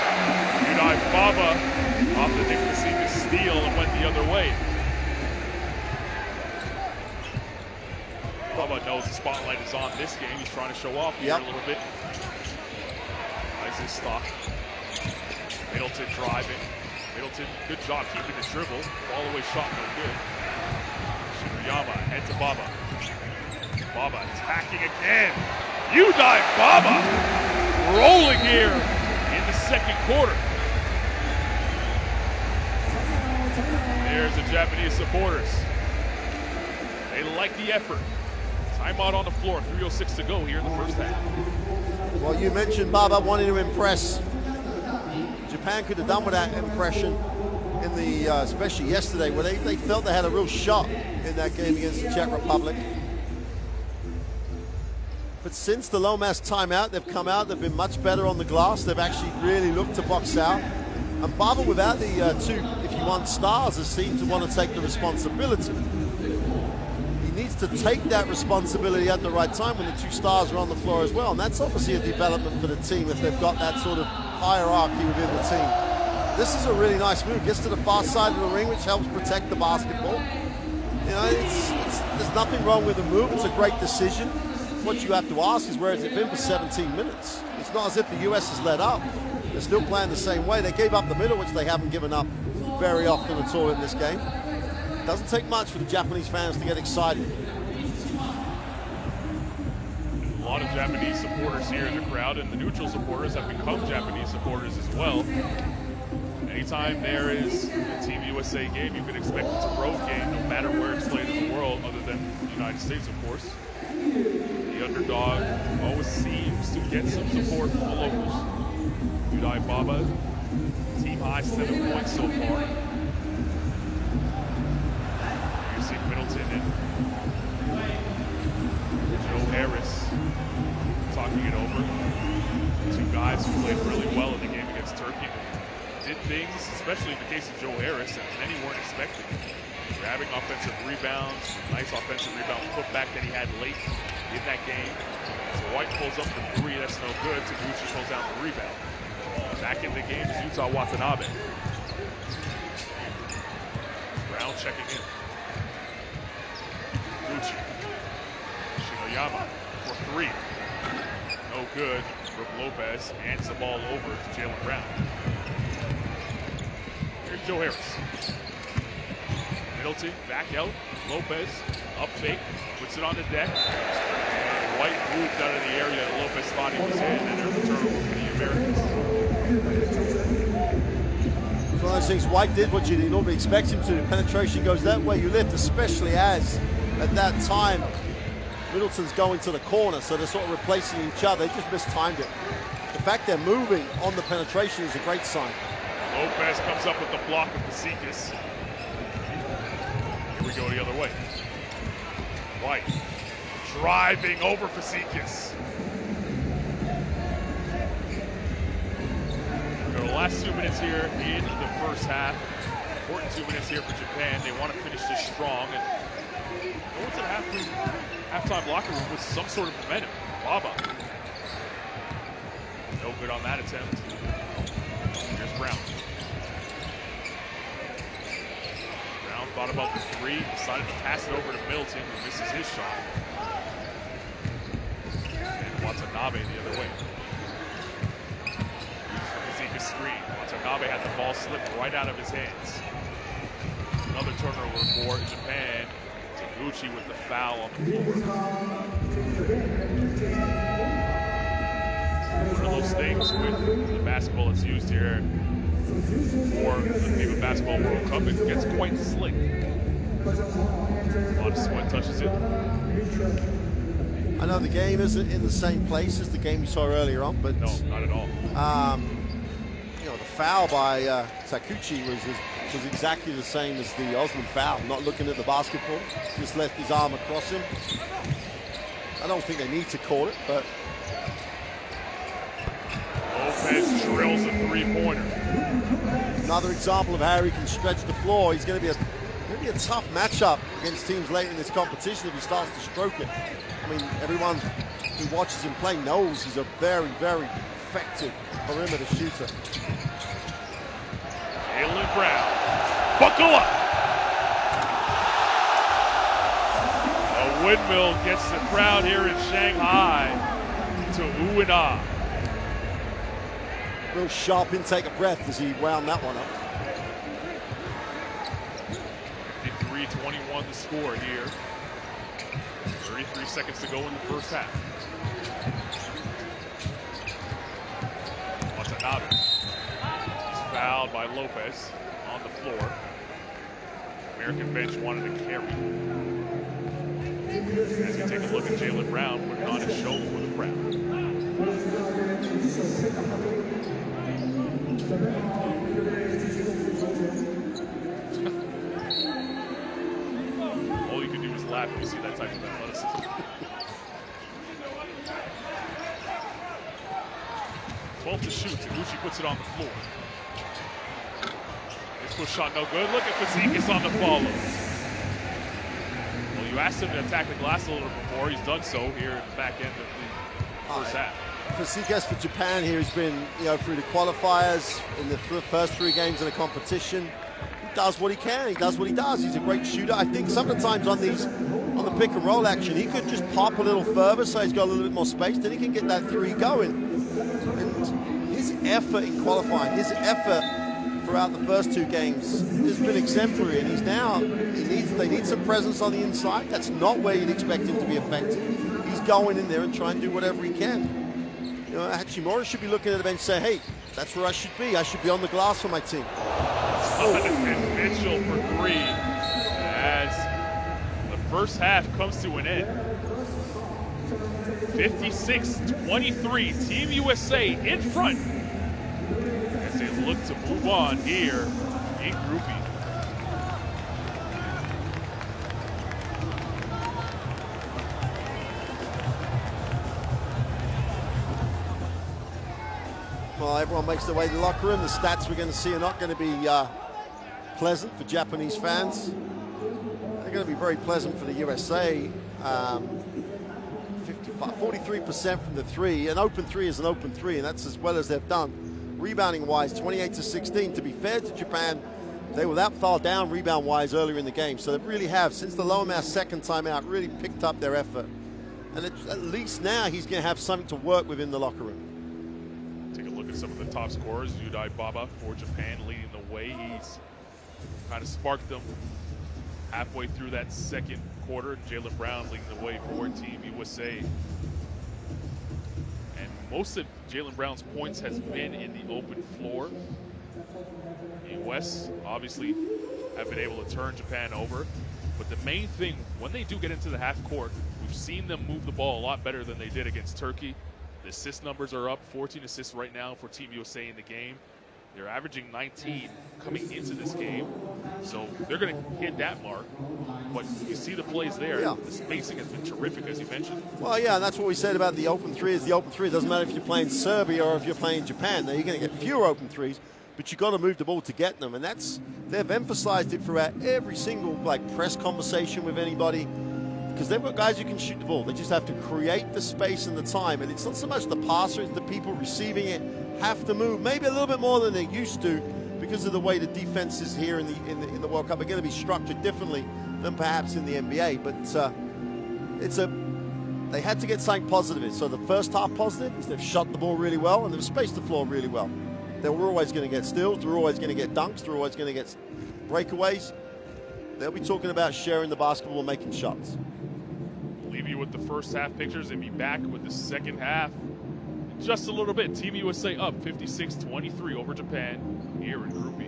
A: Udai Baba off the Nick Fasika steal and went the other way. Baba knows the spotlight is on this game. He's trying to show off here a little bit. Nice his stop. Middleton driving. Middleton, good job keeping the dribble. Fall away shot, no good. Shibuya, head to Baba. Baba attacking again. Udai Baba rolling here in the second quarter. There's the Japanese supporters. They like the effort. Timeout on the floor, 3:06 to go here in the first half.
B: Well, you mentioned Baba wanting to impress. Japan could have done with that impression in the, especially yesterday, where they felt they had a real shot in that game against the Czech Republic. But since the Lomas timeout, they've come out, they've been much better on the glass. They've actually really looked to box out. And Baba, without the two, if you want, stars, has seemed to want to take the responsibility. He needs to take that responsibility at the right time when the two stars are on the floor as well. And that's obviously a development for the team if they've got that sort of hierarchy within the team. This is a really nice move. Gets to the far side of the ring, which helps protect the basketball. You know, there's nothing wrong with the move. It's a great decision. What you have to ask is, where has it been for 17 minutes? It's not as if the US has let up. They're still playing the same way. They gave up the middle, which they haven't given up very often at all in this game. It doesn't take much for the Japanese fans to get excited.
A: A lot of Japanese supporters here in the crowd, and the neutral supporters have become Japanese supporters as well. Anytime there is a Team USA game, you can expect it's a road game, no matter where it's played in the world, other than the United States, of course. The underdog always seems to get some support from the locals. Udai Baba, team high 7 points so far. You see Middleton and Joe Harris talking it over. Two guys who played really well in the game against Turkey. Did things, especially in the case of Joe Harris, that many weren't expecting. Grabbing offensive rebounds, nice offensive rebound putback that he had late in that game. So White pulls up for three, that's no good. Taguchi pulls down the rebound. Back in the game is Yuta Watanabe. Brown checking in. Taguchi. Shibayama for three. No good. Brooke Lopez hands the ball over to Jaylen Brown. Here's Joe Harris. Middleton, back out. Lopez, up fake, puts it on the deck. White moved out of the area that Lopez thought he was in, and there's a turnover for the Americans.
B: It's one of those things. White did what you normally expect him to. The penetration goes that way you lift, especially as, at that time, Middleton's going to the corner, so they're sort of replacing each other. They just mistimed it. The fact they're moving on the penetration is a great sign.
A: Lopez comes up with the block of Fazekas. Here we go the other way. White driving over Fazekas. The last 2 minutes here in the first half. Important 2 minutes here for Japan. They want to finish this strong and go into the halftime locker room with some sort of momentum. Baba. No good on that attempt. Here's Brown. Brown thought about the three, decided to pass it over to Middleton, who misses his shot. And Watanabe the other way. Fazekas screen. Watanabe had the ball slip right out of his hands. Another turnover for Japan. Taguchi with the foul on the floor. One of those things with the basketball that's used here for the FIBA Basketball World Cup, it gets quite slick. A lot of sweat touches it.
B: I know the game isn't in the same place as the game you saw earlier on, but
A: no, not at all.
B: You know, the foul by Takuchi was was exactly the same as the Osman foul, not looking at the basketball, just left his arm across him. I don't think they need to call it, but
A: Lopez drills a three-pointer.
B: another example of how he can stretch the floor. He's going to be a tough matchup against teams later in this competition if he starts to stroke it. I mean, everyone who watches him play knows he's a very, very effective perimeter shooter.
A: Jaylen Brown, buckle up! A windmill gets the crowd here in Shanghai to ooh and ah.
B: Real sharp intake of breath as he wound that one up.
A: 53-21 the score here. 33 seconds to go in the first half. Watanabe. He's fouled by Lopez on the floor. American bench wanted to carry. As we take a look at Jaylen Brown putting on a show for the crowd. All you can do is laugh when you see that type of athleticism. 12 to shoot. Taguchi puts it on the floor. This push shot no good. Look at Fazekas on the follow. Well, you asked him to attack the glass a little before. He's done so here in the back end of the first half.
B: Fazekas for Japan here has been, through the qualifiers in the first 3 games of the competition. He does what he can. He does what he does. He's a great shooter. I think some of the times on the pick and roll action, he could just pop a little further so he's got a little bit more space. Then he can get that 3 going. And his effort in qualifying, his effort throughout the first 2 games has been exemplary. And they need some presence on the inside. That's not where you'd expect him to be effective. He's going in there and trying to do whatever he can. Hachimura should be looking at the bench and say, hey, that's where I should be. I should be on the glass for my team.
A: And Mitchell for 3 as the first half comes to an end. 56-23, Team USA in front as they look to move on here in Group E.
B: Well, everyone makes their way to the locker room. The stats we're going to see are not going to be pleasant for Japanese fans. They're going to be very pleasant for the USA. 43% from the 3. An open 3 is an open 3, and that's as well as they've done. Rebounding-wise, 28-16. To be fair to Japan, they were that far down rebound-wise earlier in the game. So they really have, since the Lower Mass second time out, really picked up their effort. And at least now he's going to have something to work with in the locker room.
A: Take a look at some of the top scorers. Yudai Baba for Japan leading the way. He's kind of sparked them halfway through that second quarter. Jaylen Brown leading the way for Team USA. And most of Jaylen Brown's points has been in the open floor. The US obviously have been able to turn Japan over. But the main thing, when they do get into the half court, we've seen them move the ball a lot better than they did against Turkey. The assist numbers are up, 14 assists right now for Team USA in the game. They're averaging 19 coming into this game. So they're going to hit that mark. But you see the plays there. Yeah. The spacing has been terrific, as you mentioned.
B: Well, yeah, and that's what we said about the open 3 is the open 3. It doesn't matter if you're playing Serbia or if you're playing Japan. Now, you're going to get fewer open 3s, but you've got to move the ball to get them. And they've emphasized it throughout every single press conversation with anybody. Because they've got guys who can shoot the ball. They just have to create the space and the time. And it's not so much the passer, it's the people receiving it have to move maybe a little bit more than they used to because of the way the defenses here in the World Cup are going to be structured differently than perhaps in the NBA. But they had to get something positive. So the first half positive is they've shot the ball really well and they've spaced the floor really well. They were always going to get steals. They're always going to get dunks. They're always going to get breakaways. They'll be talking about sharing the basketball and making shots.
A: Leave you with the first half pictures and be back with the second half in just a little bit. Team USA up 56-23 over Japan here in Group E.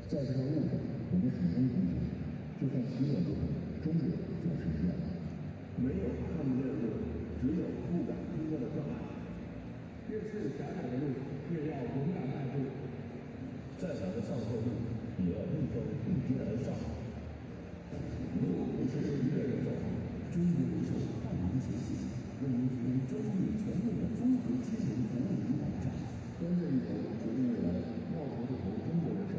D: 在这条路上，我们始终同志，就算死我路，终点就是一样。没有看不见的路，只有不敢通过的障碍。越是狭窄的路，越要勇敢迈步。再难的上坡路，也要一手并肩而上。路不是一个人走，中国人手伴您前行，为您提供专业全面的综合金融服务与保障。关键一头决定未来，要头就投中国人手。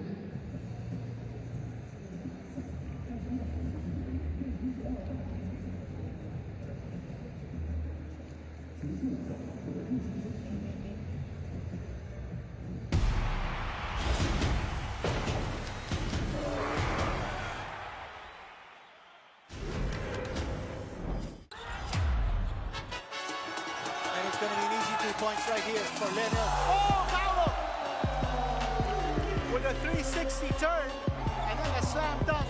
C: And it's going to be an easy 2 points right here for Lennon. Oh, Paolo! With a 360 turn and then a slam dunk.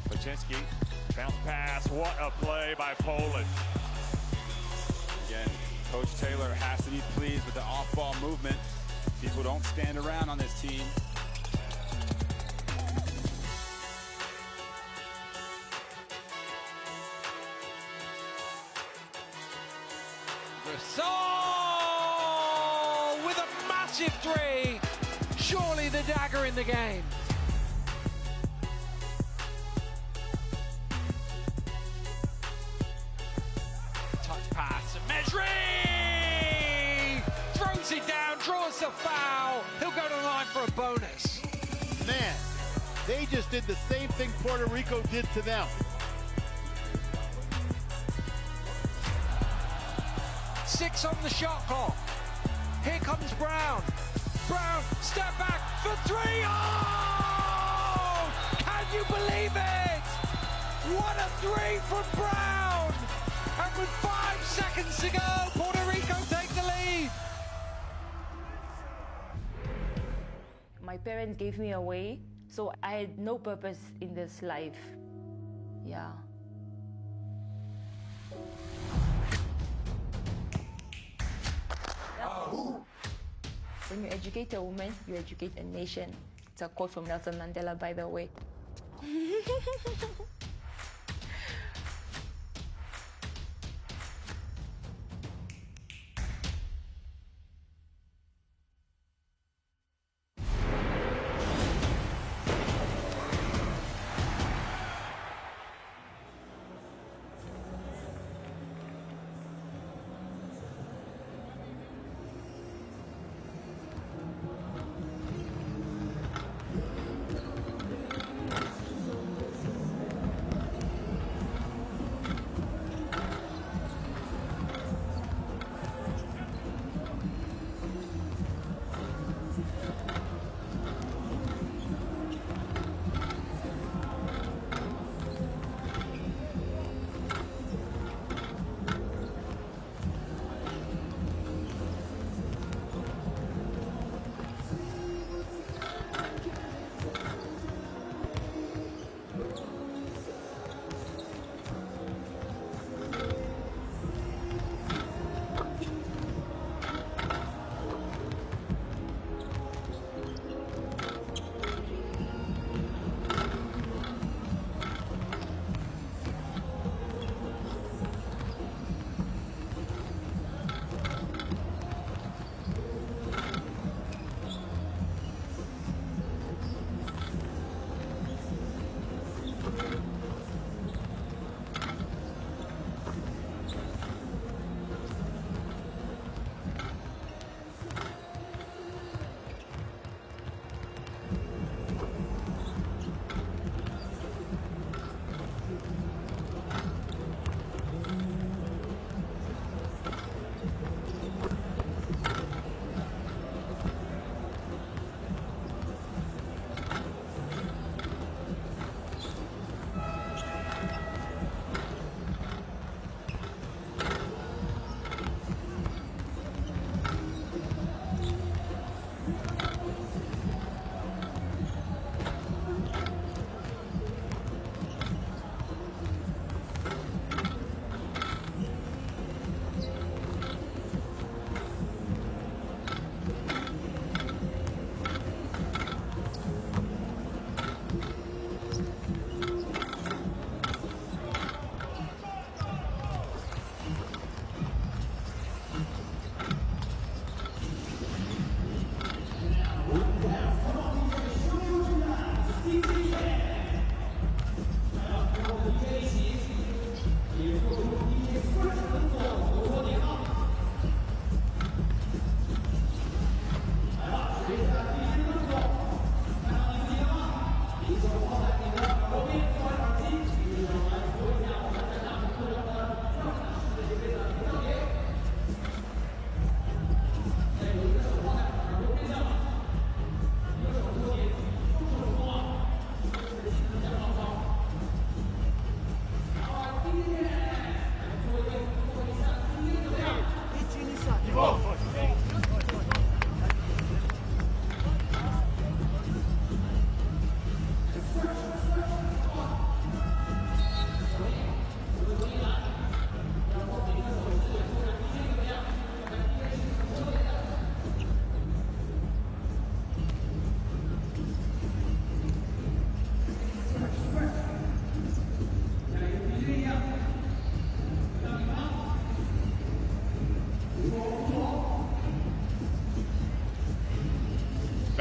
E: Paczynski, bounce pass, what a play by Poland.
F: Again, Coach Taylor has to be pleased with the off-ball movement. People don't stand around on this team.
G: Gasol with a massive three. Surely the dagger in the game. Touch pass, Mejri throws it down, draws the foul. He'll go to the line for a bonus.
H: Man, they just did the same thing Puerto Rico did to them.
G: 6 on the shot clock. Here comes Brown. Brown, step back for 3. Oh! Can you believe it? What a 3 from Brown! And with 5 seconds to go, Puerto Rico take the lead.
I: My parents gave me away, so I had no purpose in this life. Yeah. When you educate a woman, you educate a nation. It's a quote from Nelson Mandela, by the way.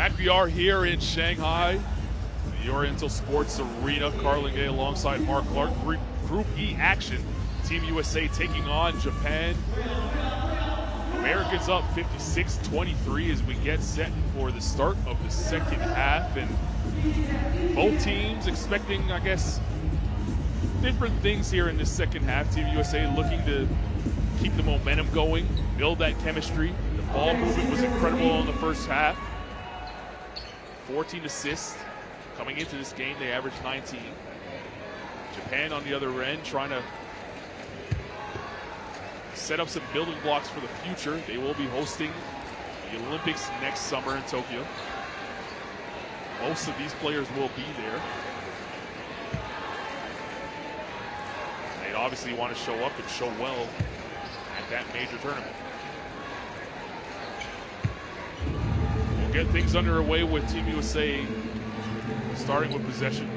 A: Back we are here in Shanghai, the Oriental Sports Arena. Carlin Gay alongside Mark Clark. Group E action. Team USA taking on Japan. Americans up 56-23 as we get set for the start of the second half. And both teams expecting, I guess, different things here in this second half. Team USA looking to keep the momentum going, build that chemistry. The ball movement was incredible in the first half. 14 assists. Coming into this game, they averaged 19. Japan on the other end trying to set up some building blocks for the future. They will be hosting the Olympics next summer in Tokyo. Most of these players will be there. They'd obviously want to show up and show well at that major tournament. We'll get things underway with Team USA starting with possession.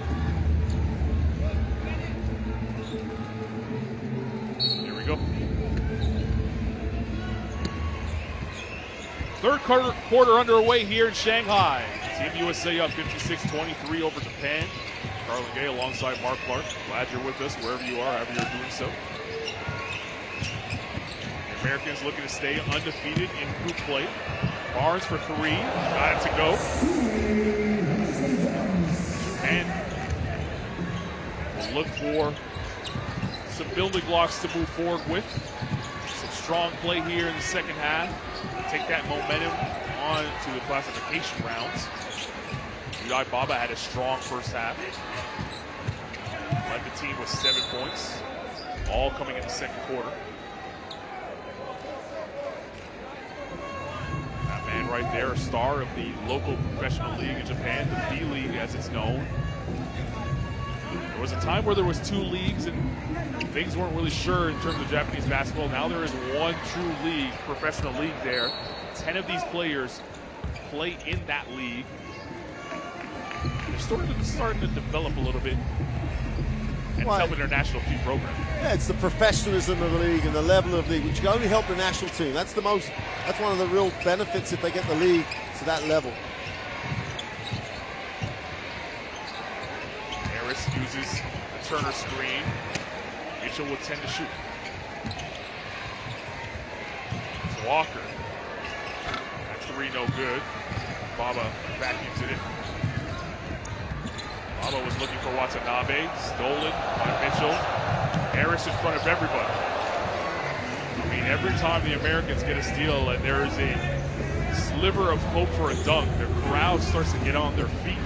A: Here we go. Third quarter underway here in Shanghai. Team USA up 56-23 over Japan. Carlin Gay alongside Mark Clark. Glad you're with us wherever you are, however you're doing so. The Americans looking to stay undefeated in group play. Barnes for three. Got it to go. And we'll look for some building blocks to move forward with. Some strong play here in the second half. Take that momentum on to the classification rounds. Udai Baba had a strong first half. Led the team with 7 points, all coming in the second quarter. That man right there, a star of the local professional league in Japan, the B League as it's known. There was a time where there was 2 leagues and things weren't really sure in terms of Japanese basketball. Now there is one true league, professional league there. 10 of these players play in that league. They're starting to develop a little bit and helping their national team program.
B: Yeah, it's the professionalism of the league and the level of the league, which can only help the national team. That's one of the real benefits if they get the league to that level.
A: Harris uses the Turner screen. Mitchell will tend to shoot. It's Walker. That three no good. Baba vacuums it in. Baba was looking for Watanabe. Stolen by Mitchell. Harris in front of everybody. I mean, every time the Americans get a steal and there is a sliver of hope for a dunk, the crowd starts to get on their feet.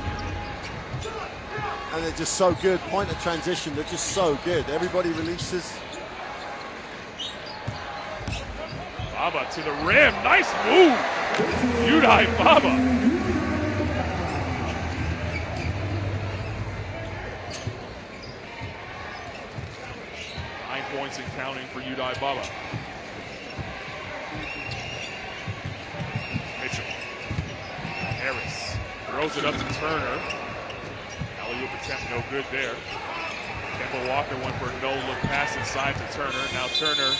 B: And they're just so good. Point of transition, they're just so good. Everybody releases.
A: Baba to the rim. Nice move. Udai Baba. 9 points and counting for Udai Baba. Mitchell. Harris throws it up to Turner. Alley-oop attempt no good there. Kemba Walker went for a no-look pass inside to Turner. Now Turner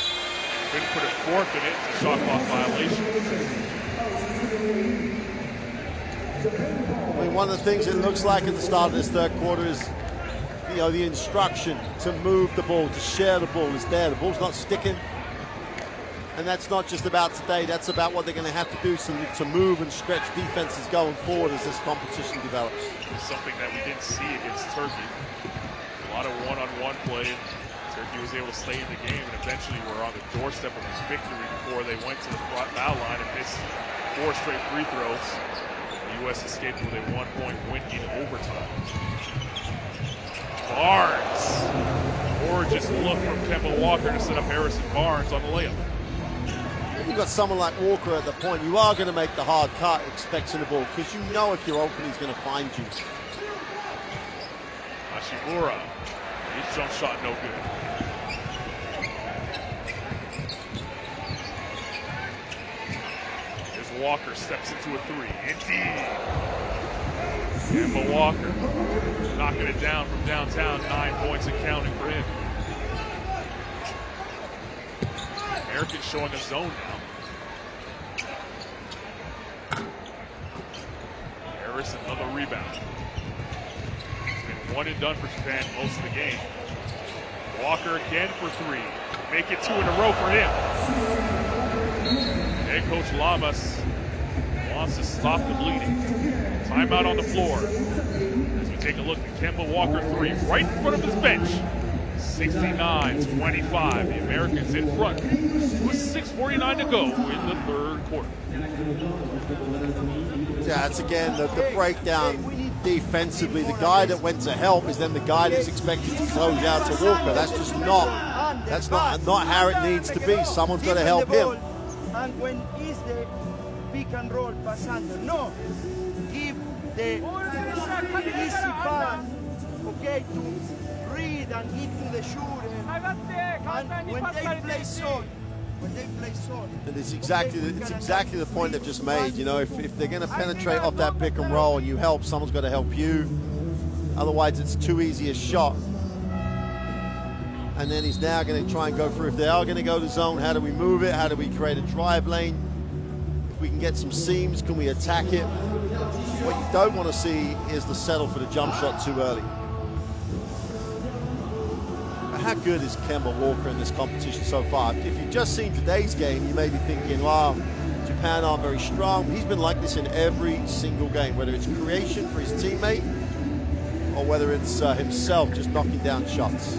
A: couldn't put a fourth in it. It's a shot clock violation.
B: I mean, one of the things it looks like at the start of this third quarter is, you know, the instruction to move the ball, to share the ball is there. The ball's not sticking. And that's not just about today, that's about what they're going to have to do to move and stretch defenses going forward as this competition develops.
A: It's something that we didn't see against Turkey. A lot of one-on-one play. Turkey was able to stay in the game and eventually were on the doorstep of a victory before they went to the foul line and missed 4 straight free throws. The U.S. escaped with a 1-point win in overtime. Barnes. Gorgeous look from Kemba Walker to set up Harrison Barnes on the layup.
B: You've got someone like Walker at the point, you are going to make the hard cut expecting the ball because you know if you're open, he's going to find you.
A: Hashimura, his jump shot no good. Here's Walker, steps into a three. Indeed. Kemba Walker knocking it down from downtown, 9 points and counting for him. Americans showing a zone now. Harris, another rebound. It's been one and done for Japan most of the game. Walker again for three. Make it 2 in a row for him. Head coach Lamas wants to stop the bleeding. Timeout on the floor. As we take a look at Kemba Walker three, right in front of his bench. 69-25. The Americans in front with 6:49 to go in the third quarter.
B: Yeah, it's again the breakdown defensively. The guy that went to help is then the guy that's expected to close out to Walker. That's just not how it needs to be. Someone's got to help him.
C: And when is the pick and roll pass under? No, give the easy pass, okay, to read and hit to the shooter. And when they play zone,
B: and it's exactly the point they've just made. You know, if they're going to penetrate off that pick and roll and you help, someone's got to help you. Otherwise, it's too easy a shot. And then he's now going to try and go through. If they are going to go to zone, how do we move it? How do we create a drive lane? If we can get some seams, can we attack it? What you don't want to see is the settle for the jump shot too early. How good is Kemba Walker in this competition so far? If you've just seen today's game, you may be thinking, wow, Japan aren't very strong. He's been like this in every single game, whether it's creation for his teammate or whether it's himself just knocking down shots.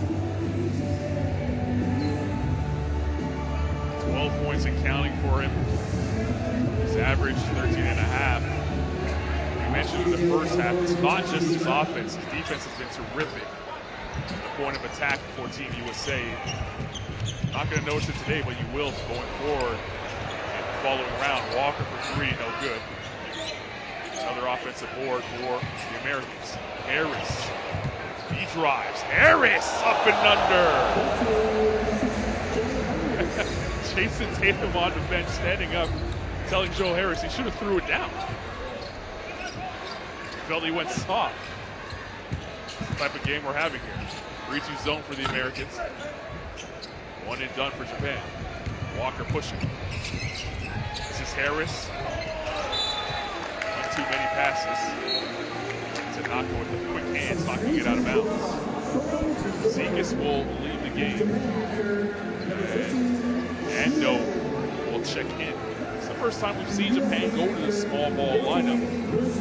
A: 12 points and counting for him. His average 13.5. You mentioned in the first half, it's not just his offense. His defense has been terrific. The point of attack for Team USA. Not going to notice it today, but you will going forward. And following round, Walker for three, no good. Another offensive board for the Americans. Harris, he drives. Harris up and under. Jason Tatum on the bench, standing up, telling Joe Harris he should have threw it down. Felt he went soft. Type of game we're having here. 3-2 zone for the Americans. One and done for Japan. Walker pushing. This is Harris. Not too many passes. Tanaka with the quick hands, knocking it out of bounds. Zekas will leave the game. And Endo will check in. It's the first time we've seen Japan go to the small ball lineup.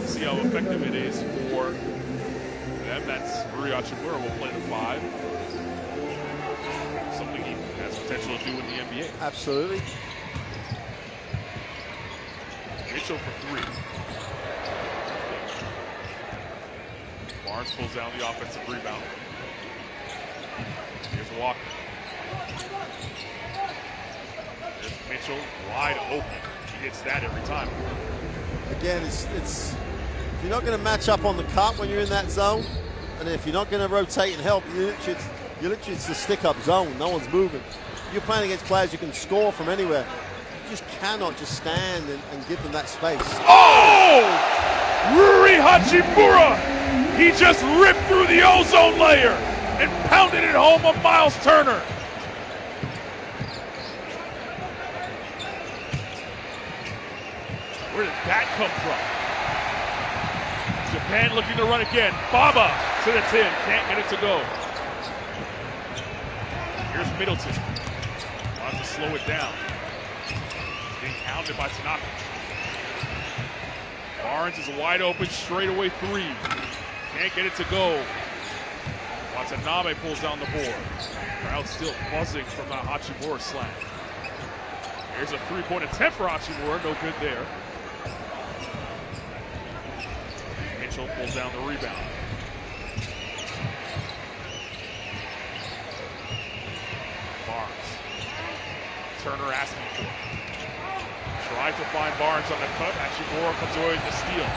A: See how effective it is for them. That's Rui Hachimura will play the 5. Something he has potential to do in the NBA.
B: Absolutely.
A: Mitchell for 3. Barnes pulls down the offensive rebound. Here's Walker. There's Mitchell wide open. He hits that every time.
B: Again, it's if you're not going to match up on the cut when you're in that zone, and if you're not going to rotate and help, you literally it's the stick-up zone. No one's moving. You're playing against players you can score from anywhere. You just cannot just stand and give them that space.
A: Oh! Rui Hachimura! He just ripped through the ozone layer and pounded it home on Miles Turner. Where did that come from? Japan looking to run again. Baba to the 10. Can't get it to go. Here's Middleton. Wants to slow it down. Being hounded by Tanaka. Barnes is wide open, straightaway 3. Can't get it to go. Watanabe pulls down the board. Crowd still buzzing from that Hachimura slam. Here's a 3-point attempt for Hachimura. No good there. Mitchell pulls down the rebound. Barnes. Turner asking for it. Tried to find Barnes on the cut. Hachimura comes away with the steal.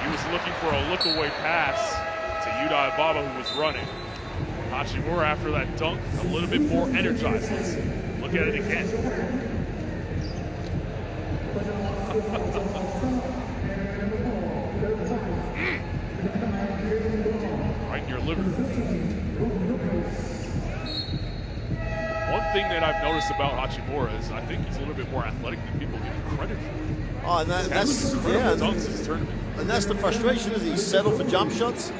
A: He was looking for a look-away pass to Yuda Ibaba, who was running. Hachimura, after that dunk, a little bit more energized. Let's look at it again. Right in your living room. One thing that I've noticed about Hachimura is I think he's a little bit more athletic than people give him credit for.
B: Oh, and that's
A: dunks this tournament.
B: And that's the frustration, is he settled for jump shots.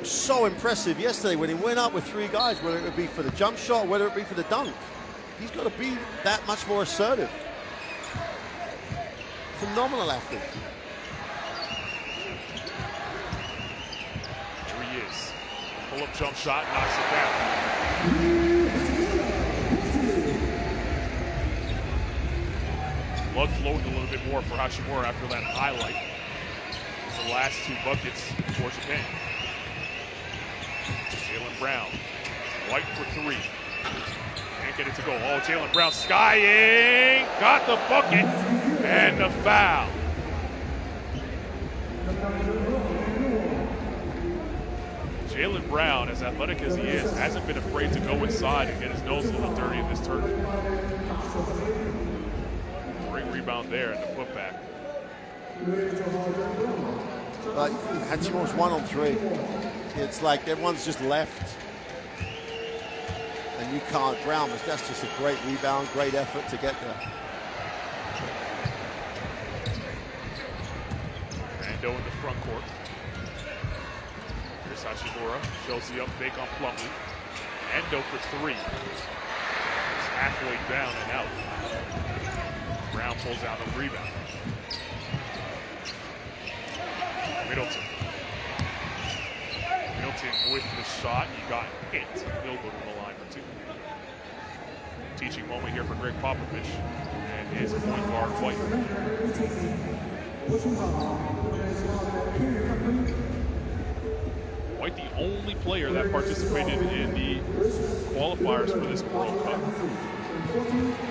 B: So impressive yesterday when he went up with 3 guys, whether it would be for the jump shot, whether it be for the dunk. He's got to be that much more assertive. Phenomenal athlete.
A: Here he is. Pull-up jump shot, knocks it down. Blood flowing a little bit more for Hachimura after that highlight. The last 2 buckets for Japan. Jaylen Brown, White for 3. Can't get it to go. Oh, Jaylen Brown skying, got the bucket, and the foul. Jaylen Brown, as athletic as he is, hasn't been afraid to go inside and get his nose a little dirty in this tournament. Great rebound there and the putback.
B: But Hachimura's 1 on 3. It's like everyone's just left. And you can't ground, but that's just a great rebound, great effort to get there.
A: Endo in the front court. Here's Hachimura, shows the up fake on Plumlee. Endo for 3. It's halfway down and out. Brown pulls out the rebound. Middleton with the shot. He got hit. He'll go to the line for 2. Teaching moment here for Greg Popovich and his point guard, White. White, the only player that participated in the qualifiers for this World Cup.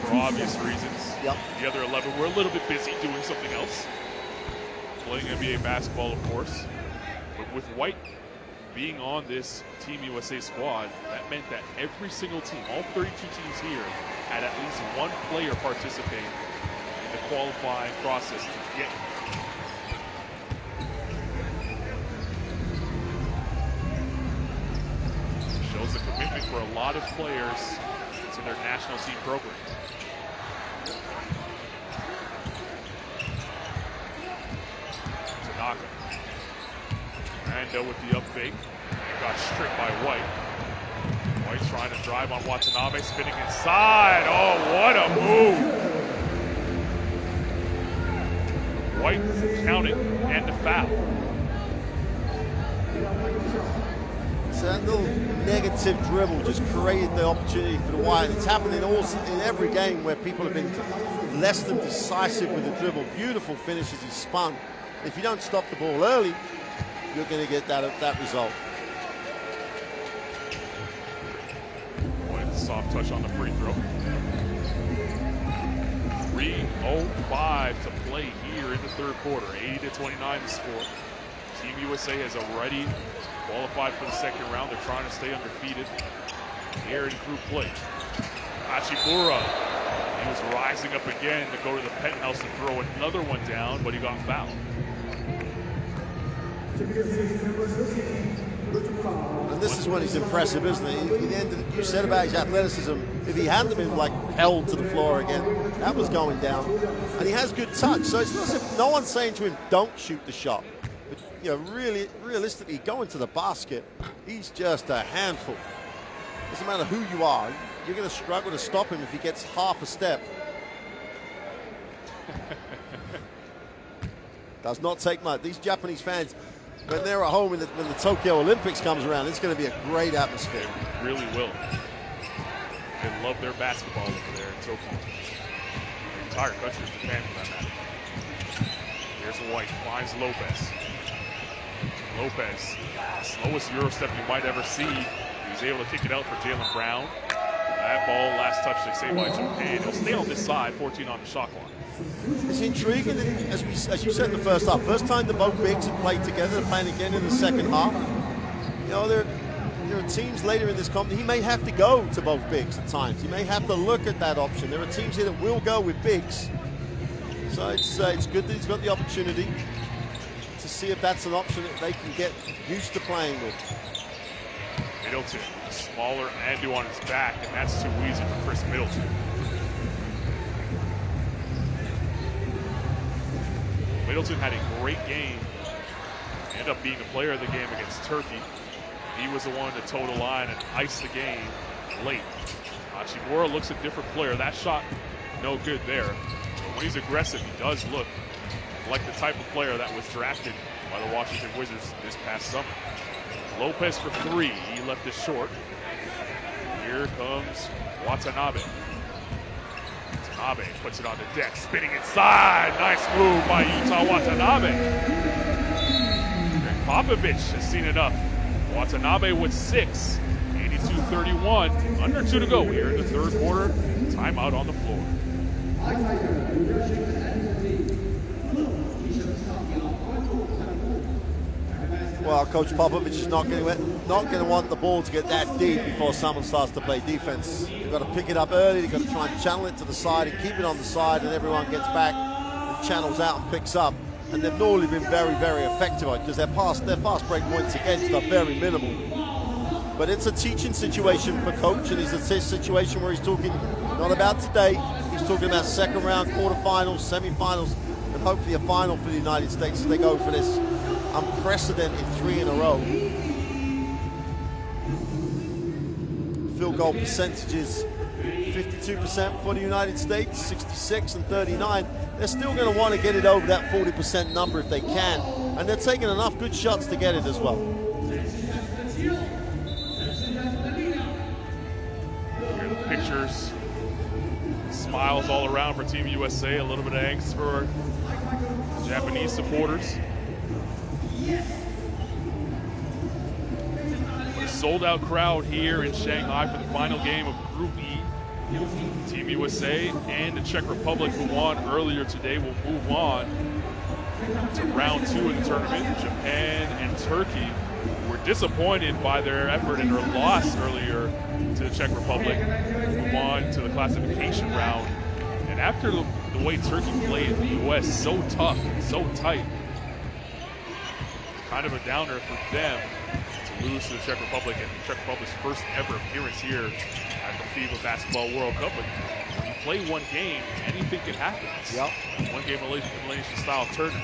A: For obvious reasons.
B: Yep.
A: The other 11 were a little bit busy doing something else. Playing NBA basketball, of course. But with White being on this Team USA squad, that meant that every single team, all 32 teams here, had at least 1 player participate in the qualifying process to get. Shows a commitment for a lot of players to their national team program. Tanaka. Endo with the up fake. Got stripped by White. White trying to drive on Watanabe, spinning inside. Oh, what a move! White counting and the foul.
B: So that little negative dribble just created the opportunity for the White. It's happening in every game where people have been less than decisive with the dribble. Beautiful finish as he spun. If you don't stop the ball early, you're going to get that result.
A: Soft touch on the free throw. 3:05 to play here in the 3rd quarter. 80-29 the score. Team USA has already qualified for the 2nd round. They're trying to stay undefeated here in group play. Hachimura, he was rising up again to go to the penthouse and throw another one down, but he got fouled.
B: And this is when he's impressive, isn't he? You said about his athleticism. If he hadn't been like held to the floor again, that was going down. And he has good touch, so it's not as if no one's saying to him, don't shoot the shot. But you know, really, realistically, going to the basket, he's just a handful. Doesn't matter who you are, you're going to struggle to stop him if he gets half a step. Does not take much. These Japanese fans, when they're at home when the Tokyo Olympics comes around, it's going to be a great atmosphere.
A: It really will. They love their basketball over there in Tokyo. The entire country of Japan, for that matter. Here's White, finds Lopez. Lopez, slowest Euro step you might ever see. He was able to kick it out for Jaylen Brown. That ball, last touch, they say, by Japan. He'll stay on this side, 14 on the shot clock.
B: It's intriguing that, as you said in the first half, first time the both bigs have played together, they're playing again in the 2nd half. You know, there are teams later in this competition, he may have to go to both bigs at times. He may have to look at that option. There are teams here that will go with bigs. So it's good that he's got the opportunity to see if that's an option that they can get used to playing with.
A: Middleton, smaller Ando on his back, and that's too easy for Chris Middleton. Middleton had a great game. Ended up being the player of the game against Turkey. He was the one to toe the line and ice the game late. Hachimura looks a different player. That shot, no good there. But when he's aggressive, he does look like the type of player that was drafted by the Washington Wizards this past summer. Lopez for three. He left it short. Here comes Watanabe. Watanabe puts it on the deck, spinning inside. Nice move by Utah Watanabe. Greg Popovich has seen enough. Watanabe with 6, 82-31. Under 2 to go here in the third quarter. Timeout on the floor.
B: Well, Coach Popovich is not going to want the ball to get that deep before someone starts to play defense. You've got to pick it up early. You've got to try and channel it to the side and keep it on the side, and everyone gets back and channels out and picks up. And they've normally been very, very effective because their fast break points against are very minimal. But it's a teaching situation for Coach, and it's a situation where he's talking not about today. He's talking about second round, quarterfinals, semifinals, and hopefully a final for the United States as they go for this unprecedented 3 in a row. Field goal percentages, 52% for the United States, 66 and 39. They're still going to want to get it over that 40% number if they can, and they're taking enough good shots to get it as well.
A: Here are the pictures. Smiles all around for Team USA. A little bit of angst for Japanese supporters. A sold-out crowd here in Shanghai for the final game of Group E. Team USA and the Czech Republic, who won earlier today, will move on to round 2 of the tournament. Japan and Turkey were disappointed by their effort and their loss earlier to the Czech Republic, move on to the classification round. And after the way Turkey played the U.S. so tough and so tight, kind of a downer for them to lose to the Czech Republic, and the Czech Republic's first ever appearance here at the FIBA Basketball World Cup. But when you play one game, anything can happen.
B: Yep.
A: One game elimination style tournament.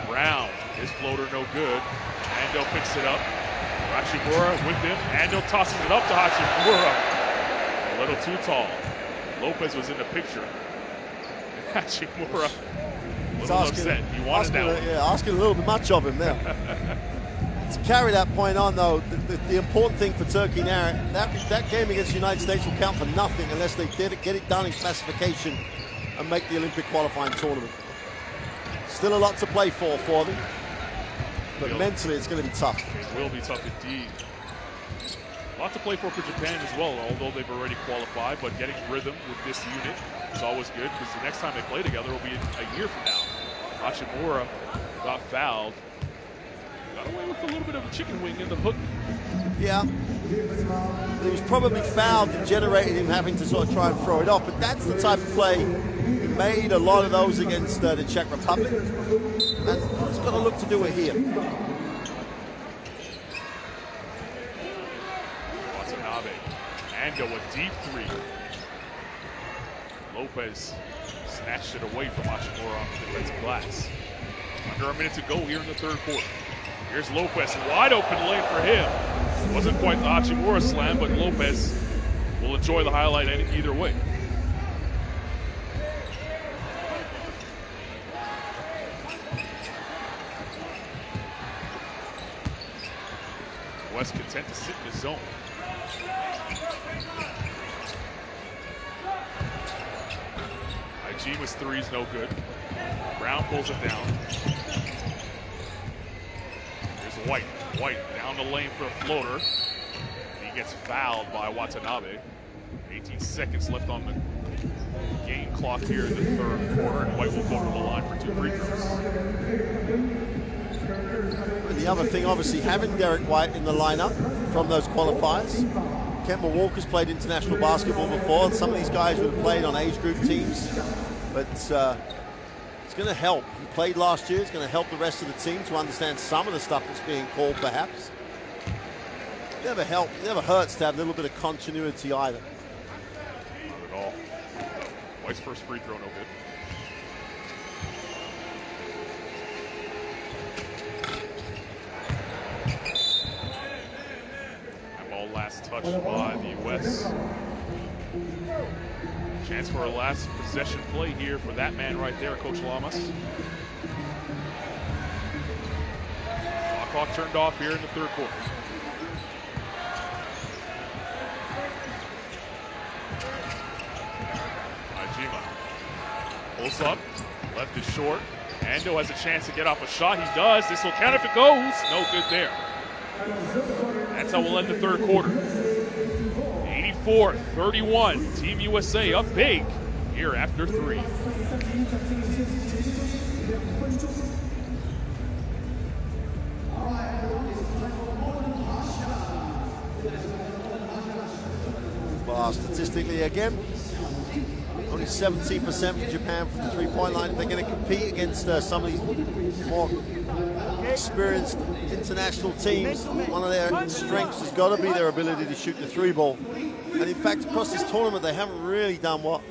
A: Brown, his floater no good. Ando picks it up. Hachimura with him. Ando tosses it up to Hachimura. A little too tall. Lopez was in the picture. Hachimura a little upset. He wanted that one.
B: Yeah, asking a little bit much of him there. To carry that point on, though, the important thing for Turkey now, that game against the United States will count for nothing unless they get it done in classification and make the Olympic qualifying tournament. Still a lot to play for them, but mentally it's going to be tough.
A: It will be tough indeed. A lot to play for Japan as well, although they've already qualified, but getting rhythm with this unit is always good, because the next time they play together will be a year from now. Hachimura got fouled. Got away with a little bit of a chicken wing in the hook.
B: Yeah. He was probably fouled and generated him having to sort of try and throw it off, but that's the type of play. He made a lot of those against the Czech Republic, and he's got to look to do it here.
A: Watanabe. Ando a deep 3. Lopez snatched it away from Hachimura on the defensive glass. Under a minute to go here in the third quarter. Here's Lopez, wide open lane for him. Wasn't quite the Hachimura slam, but Lopez will enjoy the highlight either way. West content to sit in the zone. Ijima's 3's no good. Brown pulls it down. Here's White. White down the lane for a floater. He gets fouled by Watanabe. 18 seconds left on the game clock here in the third quarter, and White will go to the line for 2 free throws.
B: The other thing, obviously, having Derek White in the lineup from those qualifiers. Kemba Walker's played international basketball before. Some of these guys would have played on age group teams, but it's going to help. He played last year. It's going to help the rest of the team to understand some of the stuff that's being called, perhaps. Never hurts to have a little bit of continuity either.
A: Not at all. White's first free throw, no good. That ball last touched by the U.S. Chance for a last possession play here for that man right there, Coach Lamas. Clock turned off here in the third quarter. Ajima pulls up, left is short. Ando has a chance to get off a shot. He does. This will count if it goes. No good there. That's how we'll end the third quarter. 84-31. Team USA up big here after 3.
B: Statistically again, only 17% for Japan from the three-point line. If they're going to compete against some of these more experienced international teams, one of their strengths has got to be their ability to shoot the three ball. And in fact, across this tournament, they haven't really done what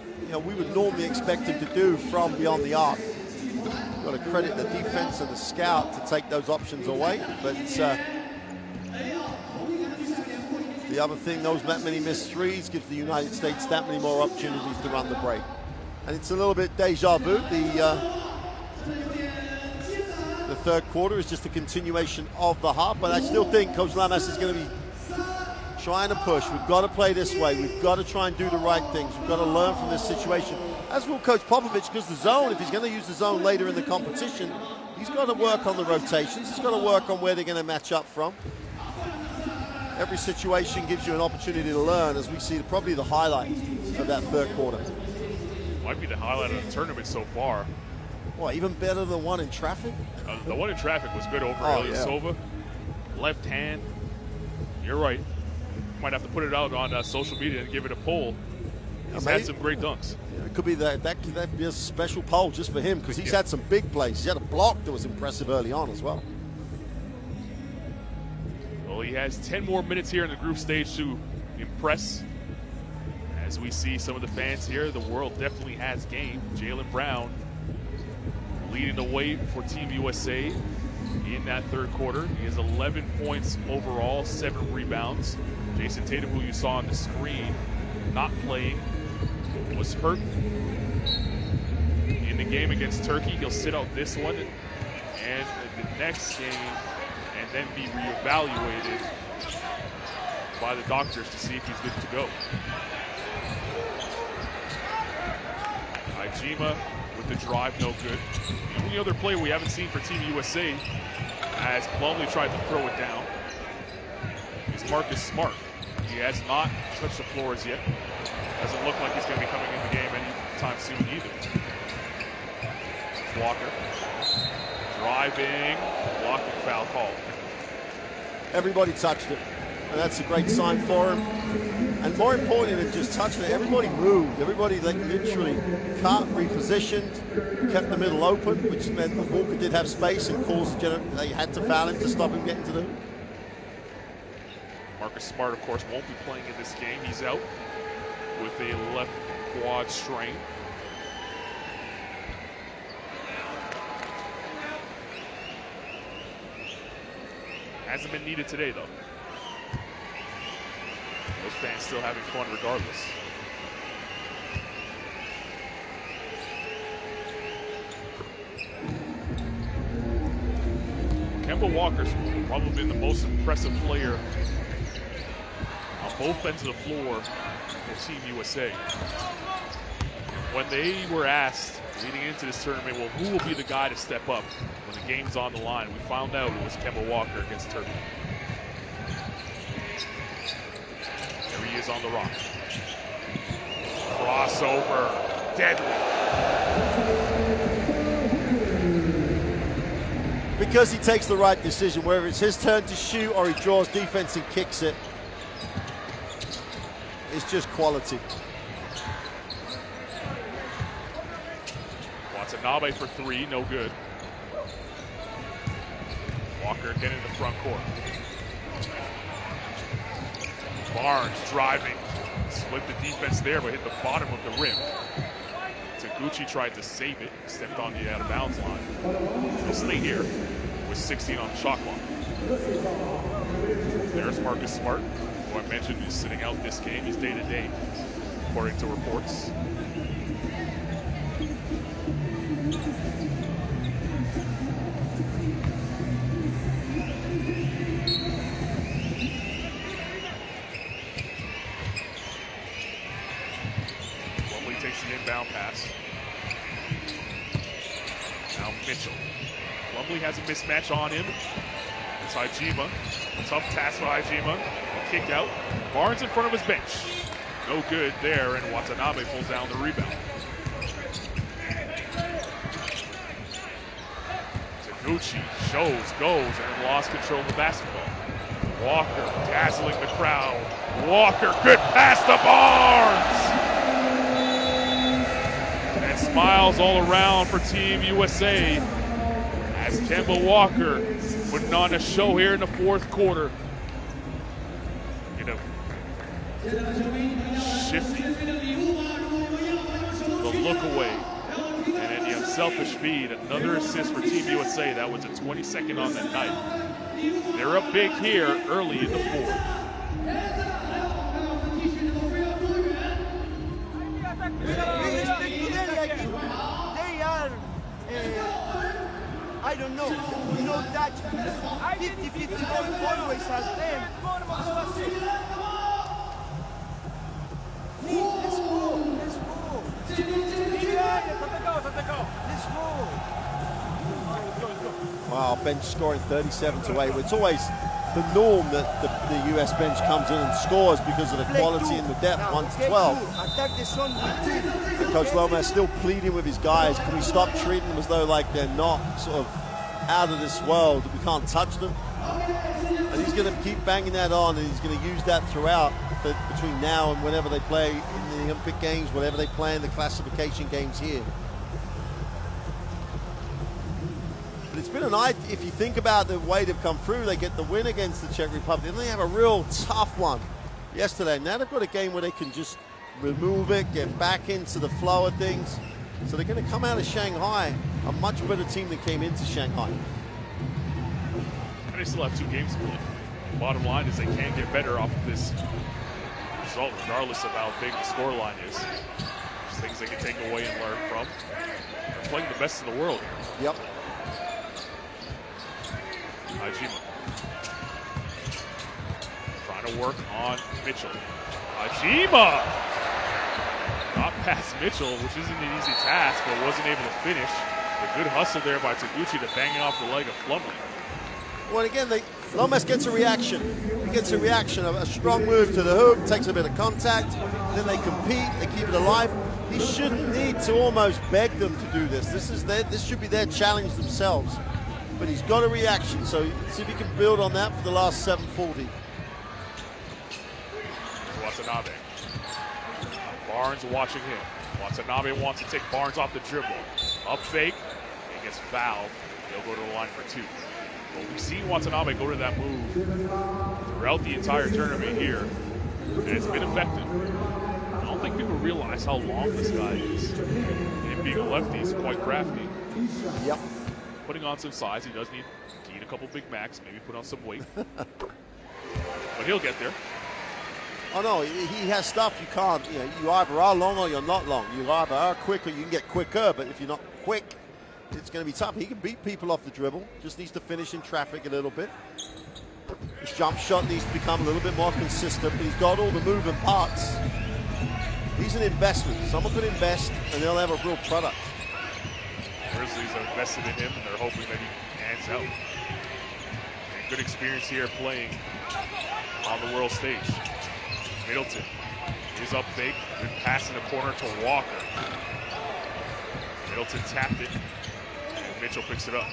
B: we would normally expect them to do from beyond the arc. Got to credit the defense and the scout to take those options away, but the other thing, those that many missed threes gives the United States that many more opportunities to run the break. And it's a little bit deja vu. The third quarter is just a continuation of the half, but I still think Coach Lamas is going to be trying to push. We've got to play this way. We've got to try and do the right things. We've got to learn from this situation. As will Coach Popovich, because the zone, if he's going to use the zone later in the competition, he's got to work on the rotations. He's got to work on where they're going to match up from. Every situation gives you an opportunity to learn, as we see probably the highlight of that third quarter.
A: Might be the highlight of the tournament so far.
B: Well, even better than the one in traffic?
A: The one in traffic was good over Ilyasova. Yeah. Left hand. You're right. Might have to put it out on social media and give it a poll. He's had some great dunks.
B: Yeah, it could be that could be a special poll just for him, because he's had some big plays. He had a block that was impressive early on as well.
A: Well, he has 10 more minutes here in the group stage to impress. As we see some of the fans here, the world definitely has game. Jaylen Brown leading the way for Team USA in that third quarter. He has 11 points overall, 7 rebounds. Jason Tatum, who you saw on the screen, not playing, was hurt in the game against Turkey. He'll sit out this one and the next game, and then be reevaluated by the doctors to see if he's good to go. Ajima with the drive, no good. The only other player we haven't seen for Team USA, as Plumlee tried to throw it down, is Marcus Smart. He has not touched the floor as yet. Doesn't look like he's going to be coming in the game anytime soon either. Walker driving, blocking, foul call.
B: Everybody touched it, and that's a great sign for him. And more important than just touching it, everybody moved. Everybody literally cut, repositioned, kept the middle open, which meant that Walker did have space and they had to foul him to stop him getting to the hoop.
A: Marcus Smart, of course, won't be playing in this game. He's out with a left quad strain. Hasn't been needed today, though. Those fans still having fun regardless. Kemba Walker's probably been the most impressive player on both ends of the floor for Team USA. When they were asked leading into this tournament, well, who will be the guy to step up when the game's on the line, we found out it was Kemba Walker against Turkey. There he is on the rock. Crossover, deadly.
B: Because he takes the right decision, whether it's his turn to shoot or he draws defense and kicks it, it's just quality.
A: Watanabe for 3, no good. Walker again in the front court. Barnes driving. Split the defense there, but hit the bottom of the rim. Taguchi tried to save it. Stepped on the out-of-bounds line. He'll stay here with 16 on the shot clock. There's Marcus Smart, who I mentioned is sitting out this game. He's day-to-day, according to reports. Takes the inbound pass. Now Mitchell. Plumlee has a mismatch on him. It's Hajima. Tough task for Hajima. A kick out. Barnes in front of his bench. No good there, and Watanabe pulls down the rebound. Taguchi goes, and lost control of the basketball. Walker dazzling the crowd. Walker, good pass to Barnes! Smiles all around for Team USA as Kemba Walker putting on a show here in the fourth quarter. You know, shifty, the look away, and then the unselfish feed. Another assist for Team USA. That was a 22nd on the night. They're up big here early in the fourth.
C: I don't know, no touch, 50-50 always has them. Let's go.
B: Wow, bench scoring 37-8. It's always the norm that the US bench comes in and scores because of the quality and the depth, 1-12. Coach Lomas still pleading with his guys, can we stop treating them as though like they're not sort of out of this world, that we can't touch them? And he's going to keep banging that on, and he's going to use that throughout between now and whenever they play in the Olympic Games, whatever they play in the classification games here. But it's been a night, if you think about the way they've come through, they get the win against the Czech Republic, and they have a real tough one yesterday. Now they've got a game where they can just remove it, get back into the flow of things. So they're going to come out of Shanghai a much better team than came into Shanghai.
A: And they still have 2 games to play. Bottom line is they can get better off of this result, regardless of how big the scoreline is. Just things they can take away and learn from. They're playing the best in the world here.
B: Yep.
A: Hajima trying to work on Mitchell. Hajima got past Mitchell, which isn't an easy task, but wasn't able to finish. A good hustle there by Taguchi to bang it off the leg of Plumlee.
B: Well, again, Lomas gets a reaction. He gets a reaction of a strong move to the hoop, takes a bit of contact, then they compete, they keep it alive. He shouldn't need to almost beg them to do this. This should be their challenge themselves. But he's got a reaction, so see if he can build on that for the last 7:40.
A: Watanabe. Barnes watching him. Watanabe wants to take Barnes off the dribble. Up fake, he gets fouled. He'll go to the line for 2. But we've seen Watanabe go to that move throughout the entire tournament here, and it's been effective. I don't think people realize how long this guy is. Him being a lefty is quite crafty.
B: Yep.
A: Putting on some size, he does need to eat a couple Big Macs, maybe put on some weight. But he'll get there.
B: Oh no, he has stuff you can't, you either are long or you're not long. You either are quick or you can get quicker, but if you're not quick, it's going to be tough. He can beat people off the dribble, just needs to finish in traffic a little bit. His jump shot needs to become a little bit more consistent, but he's got all the moving parts. He's an investment. Someone could invest and they'll have a real product.
A: Grizzlies are invested in him, and they're hoping that he hands out. And good experience here playing on the world stage. Middleton is up fake. Good pass in the corner to Walker. Middleton tapped it, and Mitchell picks it up.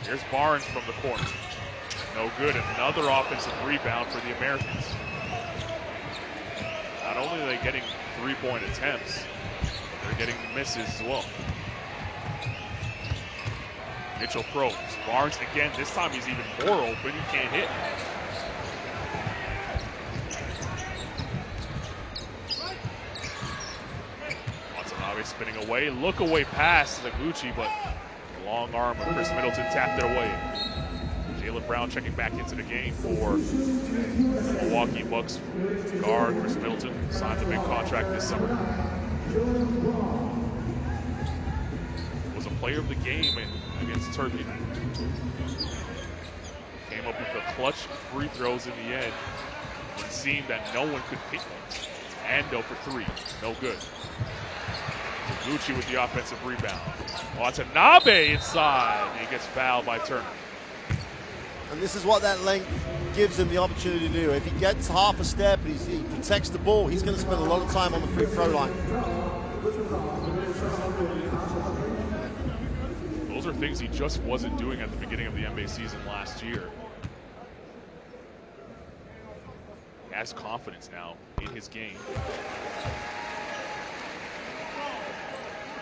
A: Here's Barnes from the corner. No good. Another offensive rebound for the Americans. Not only are they getting 3-point attempts, they're getting misses as well. Mitchell probes. Barnes again. This time he's even more open. He can't hit. Spinning away, look away pass to Gucci, but the long arm of Chris Middleton tapped it away. Jaylen Brown checking back into the game for Milwaukee Bucks guard Chris Middleton. Signed a big contract this summer. Was a player of the game against Turkey. Came up with the clutch free throws in the end. It seemed that no one could pick them. Ando for three, no good. Gucci with the offensive rebound. Watanabe inside. He gets fouled by Turner.
B: And this is what that length gives him the opportunity to do. If he gets half a step and he protects the ball, he's going to spend a lot of time on the free throw line.
A: Those are things he just wasn't doing at the beginning of the NBA season last year. He has confidence now in his game.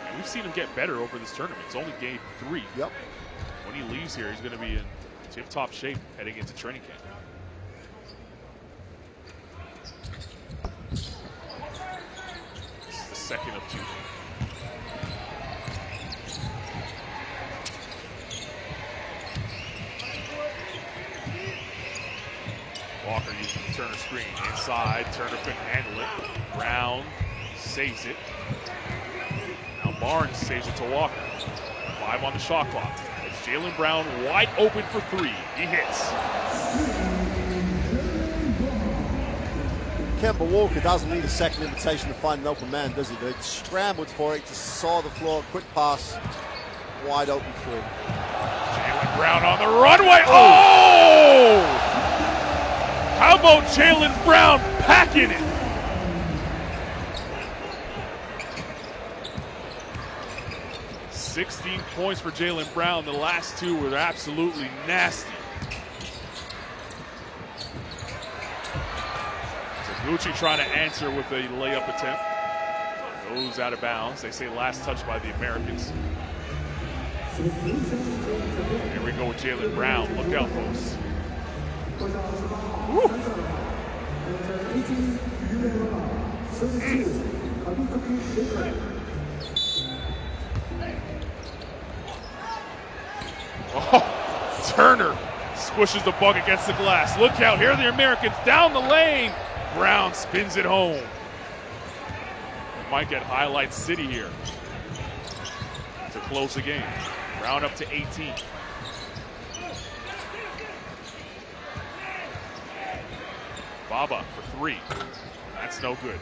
A: And we've seen him get better over this tournament. It's only game 3.
B: Yep. When
A: he leaves here, he's going to be in tip-top shape heading into training camp. This is the second of 2. Walker using the Turner screen. Inside, Turner couldn't handle it. Brown saves it. Now Barnes saves it to Walker. 5 on the shot clock. It's Jaylen Brown wide open for 3. He hits.
B: Kemba Walker doesn't need a second invitation to find an open man, does he? They scrambled for it, just saw the floor, quick pass, wide open 3.
A: Jaylen Brown on the runway. Oh! How about Jaylen Brown packing it? $16 points for Jaylen Brown. The last 2 were absolutely nasty. So Gucci trying to answer with a layup attempt. Goes out of bounds. They say last touch by the Americans. Here we go with Jaylen Brown. Look out, folks. Woo. Oh, Turner squishes the bug against the glass. Look out, here are the Americans down the lane. Brown spins it home. We might get highlight city here to close the game. Brown up to 18. Baba for 3. That's no good.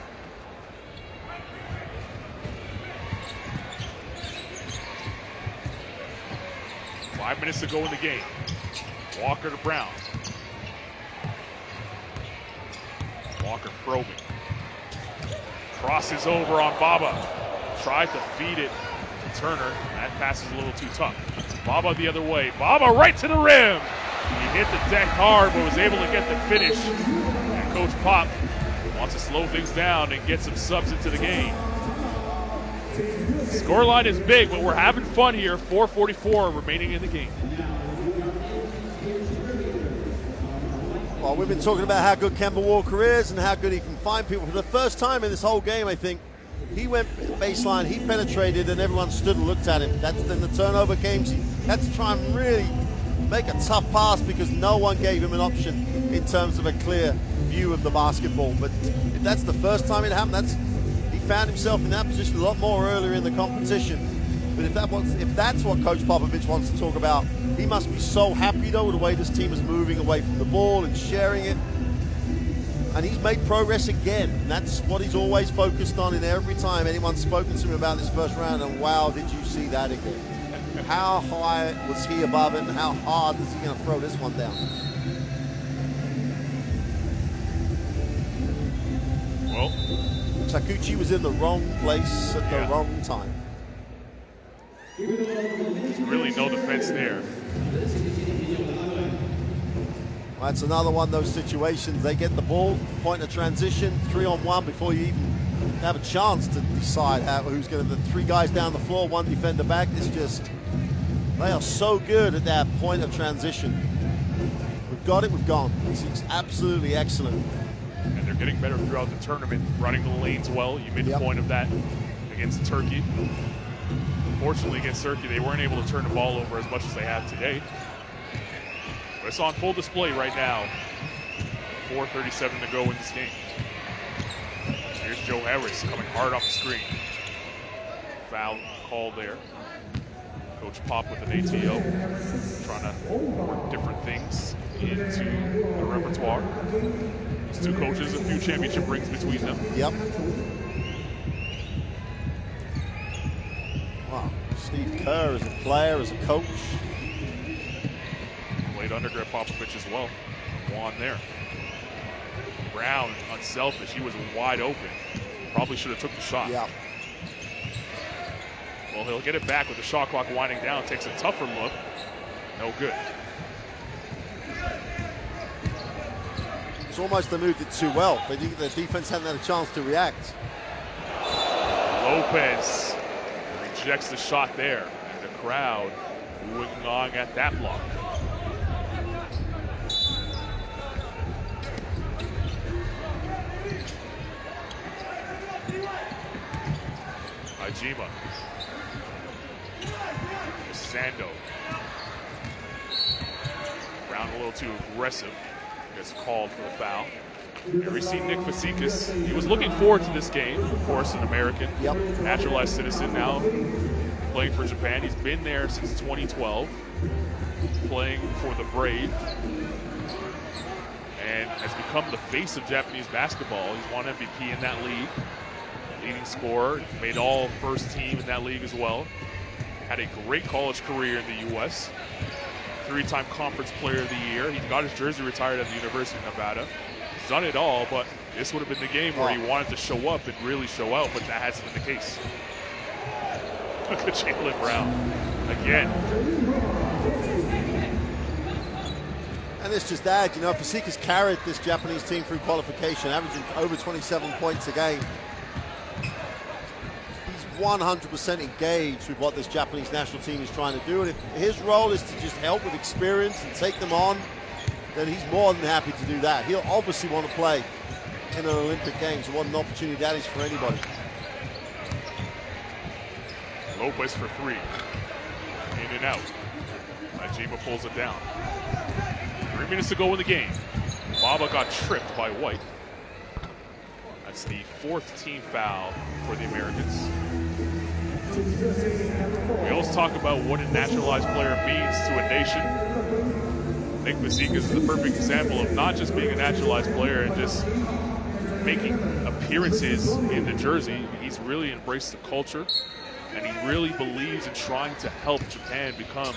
A: Five minutes to go in the game. Walker to Brown. Walker probing. Crosses over on Baba. Tried to feed it to Turner. That pass is a little too tough. Baba the other way. Baba right to the rim. He hit the deck hard, but was able to get the finish. And Coach Pop wants to slow things down and get some subs into the game. Scoreline is big, but we're having fun here. 4:44 remaining in the game.
B: Well, we've been talking about how good Kemba Walker is and how good he can find people. For the first time in this whole game, I think, he went baseline, he penetrated, and everyone stood and looked at him. Then the turnover came. He had to try and really make a tough pass because no one gave him an option in terms of a clear view of the basketball. But if that's the first time it happened, he found himself in that position a lot more earlier in the competition. But if that's what Coach Popovich wants to talk about, he must be so happy, though, with the way this team is moving away from the ball and sharing it. And he's made progress again. And that's what he's always focused on in every time anyone's spoken to him about this first round. And wow, did you see that again? How high was he above it, and how hard is he going to throw this one down?
A: Well,
B: Sakuchi was in the wrong place at the wrong time.
A: There's really no defense there.
B: Well, that's another one of those situations. They get the ball, point of transition, 3-on-1 before you even have a chance to decide who's going to. The 3 guys down the floor, 1 defender back. It's just, they are so good at that point of transition. We've got it, we've gone. It's absolutely excellent.
A: And they're getting better throughout the tournament, running the lanes well. You made the point of that against Turkey. Fortunately against Turkey, they weren't able to turn the ball over as much as they have today. But it's on full display right now. 4:37 to go in this game. Here's Joe Harris coming hard off the screen. Foul called there. Coach Pop with an ATO, trying to work different things into the repertoire. These two coaches, a few championship rings between them.
B: Yep. Wow, Steve Kerr as a player, as a coach.
A: Played under Greg Popovich as well. Won there. Brown, unselfish, he was wide open. Probably should have took the shot.
B: Yeah.
A: Well, he'll get it back with the shot clock winding down. Takes a tougher look. No good.
B: It's almost they moved it too well. The defense hadn't had a chance to react.
A: Lopez rejects the shot there. And the crowd booing along at that block. Ajima. Sando. Brown a little too aggressive. Gets called for the foul. Here we see Nick Fazekas. He was looking forward to this game. Of course, an American.
B: Yep.
A: Naturalized citizen now playing for Japan. He's been there since 2012. Playing for the Brave. And has become the face of Japanese basketball. He's won MVP in that league. Leading scorer. Made all first team in that league as well. Had a great college career in the U.S. Three-time conference player of the year. He got his jersey retired at the University of Nevada. He's done it all, but this would have been the game where he wanted to show up and really show out, but that hasn't been the case. Look at Jaylen Brown again.
B: And this just adds, you know, Fazekas carried this Japanese team through qualification, averaging over 27 points a game. 100% engaged with what this Japanese national team is trying to do, and if his role is to just help with experience and take them on, then he's more than happy to do that. He'll obviously want to play in an Olympic Games, and what an opportunity that is for anybody.
A: Lopez for three. In and out. Ajima pulls it down. 3 minutes to go in the game. Baba got tripped by White. That's the fourth team foul for the Americans. We always talk about what a naturalized player means to a nation. Nick Fazekas is the perfect example of not just being a naturalized player and just making appearances in the jersey. He's really embraced the culture, and he really believes in trying to help Japan become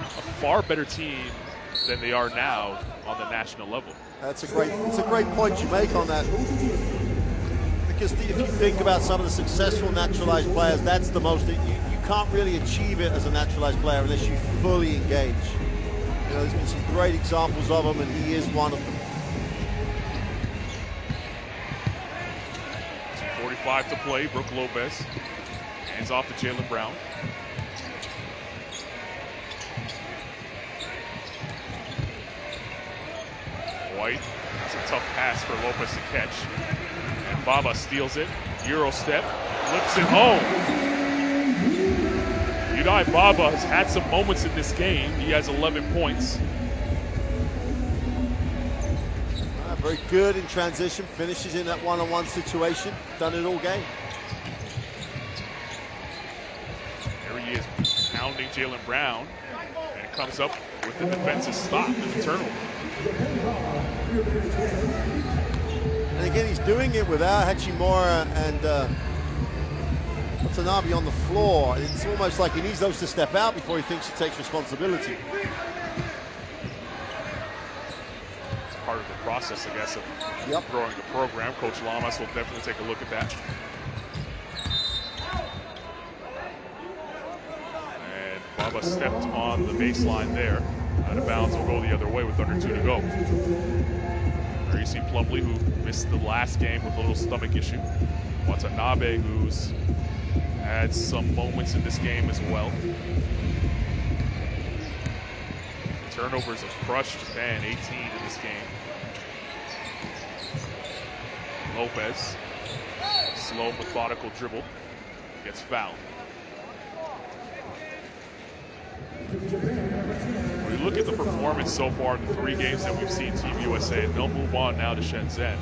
A: a far better team than they are now on the national level.
B: It's a great point you make on that. Because if you think about some of the successful naturalized players, that's the most, you can't really achieve it as a naturalized player unless you fully engage. You know, there's been some great examples of them, and he is one of them.
A: 2:45 to play. Brook Lopez hands off to Jaylen Brown. White, that's a tough pass for Lopez to catch. And Baba steals it. Euro step, flips it home. Udai Baba has had some moments in this game. He has 11 points.
B: Very good in transition, finishes in that one-on-one situation. Done it all game.
A: There he is, pounding Jaylen Brown. And it comes up with the defensive stop and the turnover.
B: And again, he's doing it without Hachimura and Watanabe on the floor. It's almost like he needs those to step out before he thinks he takes responsibility.
A: It's part of the process, I guess, of growing the program. Coach Lamas will definitely take a look at that. And Baba stepped on the baseline there. Out of bounds, will go the other way with under 2 to go. There you see Plumlee, who missed the last game with a little stomach issue. Watanabe, who's had some moments in this game as well. The turnovers have crushed Japan, 18 in this game. Lopez Slow, methodical dribble. Gets fouled. When you look at the performance so far in the 3 games that we've seen Team USA, and they'll move on now to Shenzhen,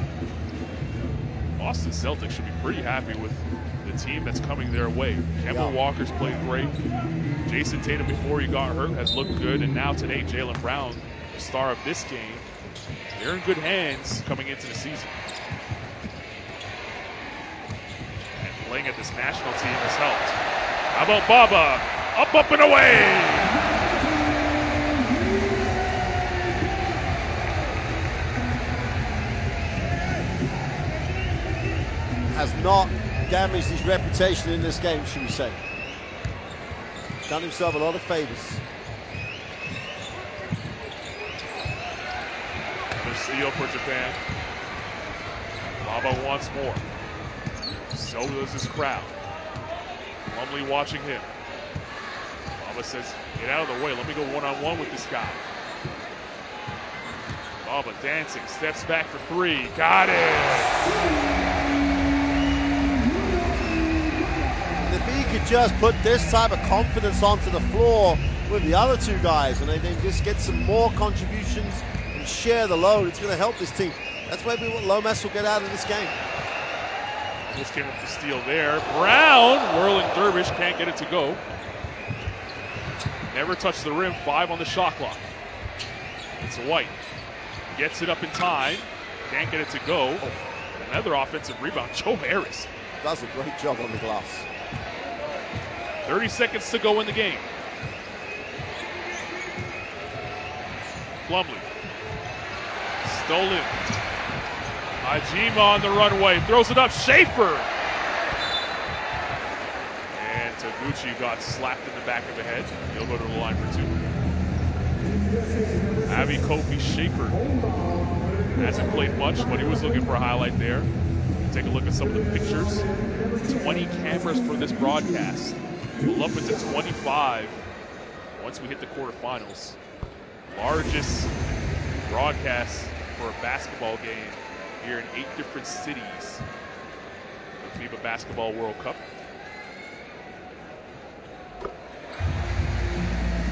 A: Boston Celtics should be pretty happy with the team that's coming their way. Kemba Walker's played great. Jason Tatum, before he got hurt, has looked good. And now today, Jaylen Brown, the star of this game. They're in good hands coming into the season. And playing at this national team has helped. How about Baba? Up, and away!
B: Has not damaged his reputation in this game, should we say. Done himself a lot of favors.
A: Another steal for Japan. Baba wants more. So does his crowd. Plumlee watching him. Baba says, get out of the way. Let me go one-on-one with this guy. Baba dancing, steps back for 3. Got it!
B: If he could just put this type of confidence onto the floor with the other 2 guys, and they just get some more contributions and share the load, it's going to help this team. That's maybe what Lomas will get out of this game.
A: Just came up the steal there. Brown, whirling dervish, can't get it to go. Never touched the rim, 5 on the shot clock. It's White. Gets it up in time. Can't get it to go. Another offensive rebound. Joe Harris
B: does a great job on the glass.
A: 30 seconds to go in the game. Plumlee. Stolen. Ajima on the runway. Throws it up. Schaefer. And Taguchi got slapped in the back of the head. He'll go to the line for 2. Avi Kofi Schaefer hasn't played much, but he was looking for a highlight there. Take a look at some of the pictures. 20 cameras for this broadcast. We'll up into 25 once we hit the quarterfinals. Largest broadcast for a basketball game here in 8 different cities. The FIBA Basketball World Cup.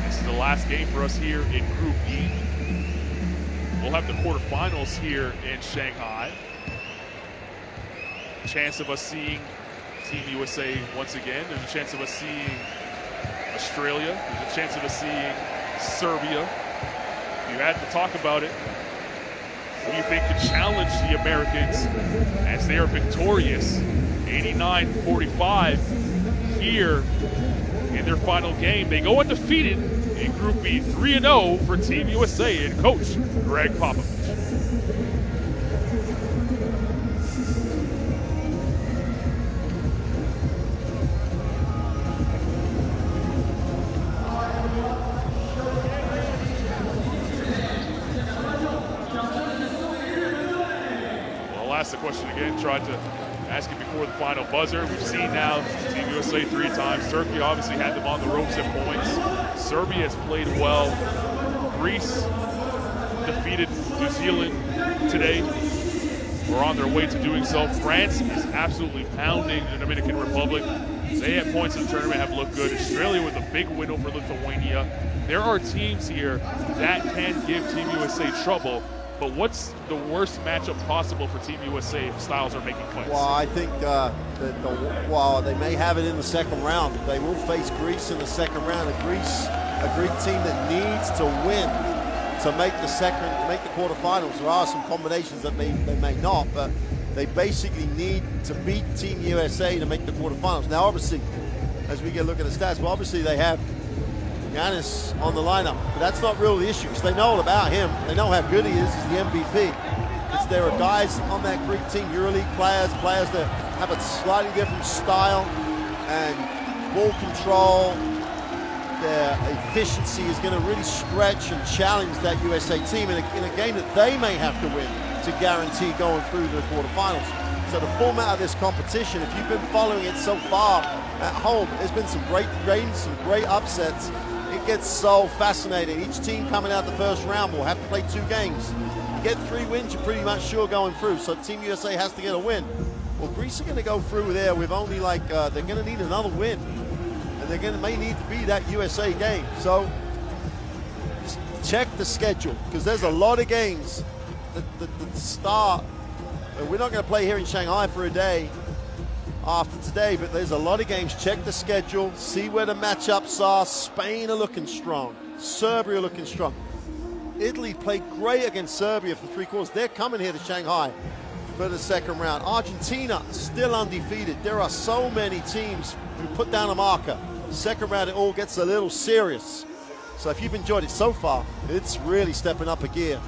A: This is the last game for us here in Group E. We'll have the quarterfinals here in Shanghai. Chance of us seeing Team USA once again. There's a chance of us seeing Australia. There's a chance of us seeing Serbia. If you had to talk about it, who do you think could challenge the Americans as they are victorious 89-45 here in their final game? They go undefeated in Group B, 3-0 for Team USA and coach Greg Popovich. The question again, tried to ask it before the final buzzer. We've seen now Team USA 3 times. Turkey obviously had them on the ropes at points. Serbia has played well. Greece defeated New Zealand today. We're on their way to doing so. France is absolutely pounding the Dominican Republic. They at points in the tournament have looked good. Australia with a big win over Lithuania. There are teams here that can give Team USA trouble. But what's the worst matchup possible for Team USA if Styles are making points?
B: Well, I think while they may have it in the second round, they will face Greece in the second round. A Greek team that needs to win to make the quarterfinals. There are some combinations that they may not, but they basically need to beat Team USA to make the quarterfinals. Now, obviously, as we get a look at the stats, well, obviously they have Giannis on the lineup, but that's not really the issue because they know all about him. They know how good he is. He's the MVP. There are guys on that Greek team, EuroLeague players that have a slightly different style and ball control. Their efficiency is going to really stretch and challenge that USA team in a game that they may have to win to guarantee going through to the quarterfinals. So the format of this competition, if you've been following it so far at home, there's been some great games, some great upsets. It gets so fascinating. Each team coming out the first round will have to play 2 games. You get 3 wins, you're pretty much sure going through. So Team USA has to get a win. Well, Greece are going to go through there with only like, they're going to need another win. And they're may need to be that USA game. So check the schedule, because there's a lot of games that start. We're not going to play here in Shanghai for a day after today, but there's a lot of games. Check the schedule, see where the matchups are. Spain are looking strong. Serbia are looking strong. Italy played great against Serbia for 3 quarters. They're coming here to Shanghai for the second round. Argentina still undefeated. There are so many teams who put down a marker. Second round, it all gets a little serious. So if you've enjoyed it so far, it's really stepping up a gear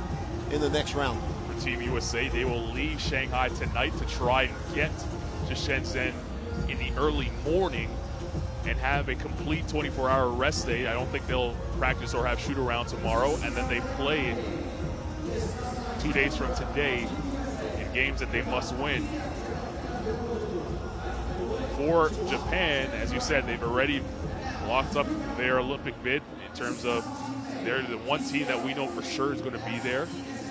B: in the next round.
A: For Team USA, they will leave Shanghai tonight to try and get to Shenzhen in the early morning and have a complete 24-hour rest day. I don't think they'll practice or have shoot around tomorrow, and then they play 2 days from today in games that they must win. For Japan, as you said, they've already locked up their Olympic bid in terms of they're the one team that we know for sure is going to be there.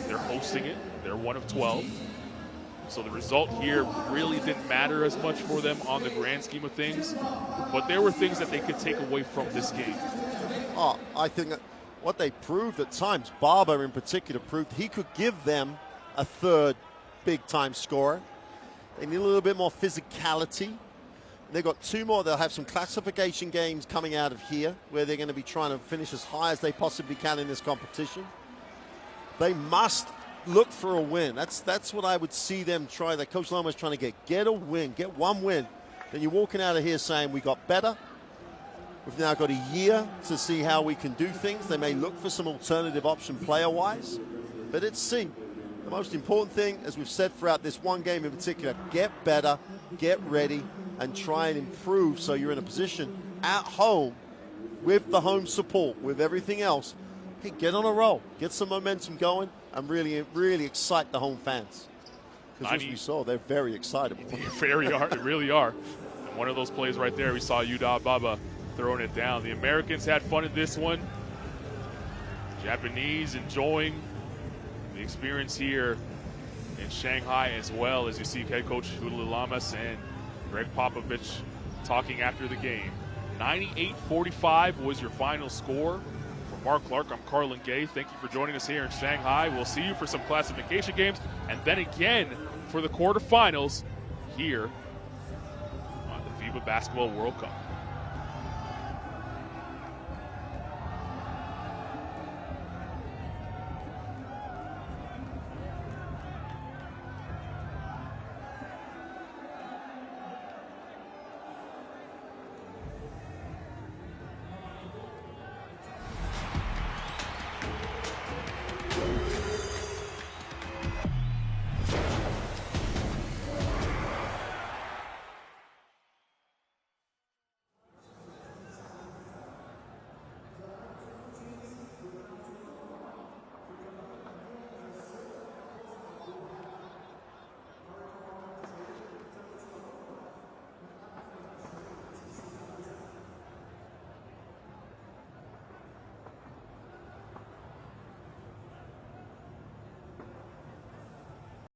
A: They're hosting it. They're 1 of 12. So the result here really didn't matter as much for them on the grand scheme of things, but there were things that they could take away from this game.
B: Oh, I think that what they proved at times, Barber in particular, proved he could give them a third big-time scorer. They need a little bit more physicality. They've got 2 more. They'll have some classification games coming out of here where they're going to be trying to finish as high as they possibly can in this competition. They must look for a win. That's what I would see them try. That Coach Loma's trying to get a win, get 1 win. Then you're walking out of here saying we got better. We've now got a year to see how we can do things. They may look for some alternative option player-wise, but let's see. The most important thing, as we've said throughout this one game in particular, get better, get ready, and try and improve so you're in a position at home with the home support, with everything else. Hey, get on a roll, get some momentum going, and really excite the home fans. Because as we saw, they're very excitable.
A: They really are. And one of those plays right there, we saw Yuda Baba throwing it down. The Americans had fun in this one. Japanese enjoying the experience here in Shanghai as well, as you see head coach Hudala Lamas and Greg Popovich talking after the game. 98-45 was your final score. For Mark Clark, I'm Carlin Gay. Thank you for joining us here in Shanghai. We'll see you for some classification games and then again for the quarterfinals here on the FIBA Basketball World Cup.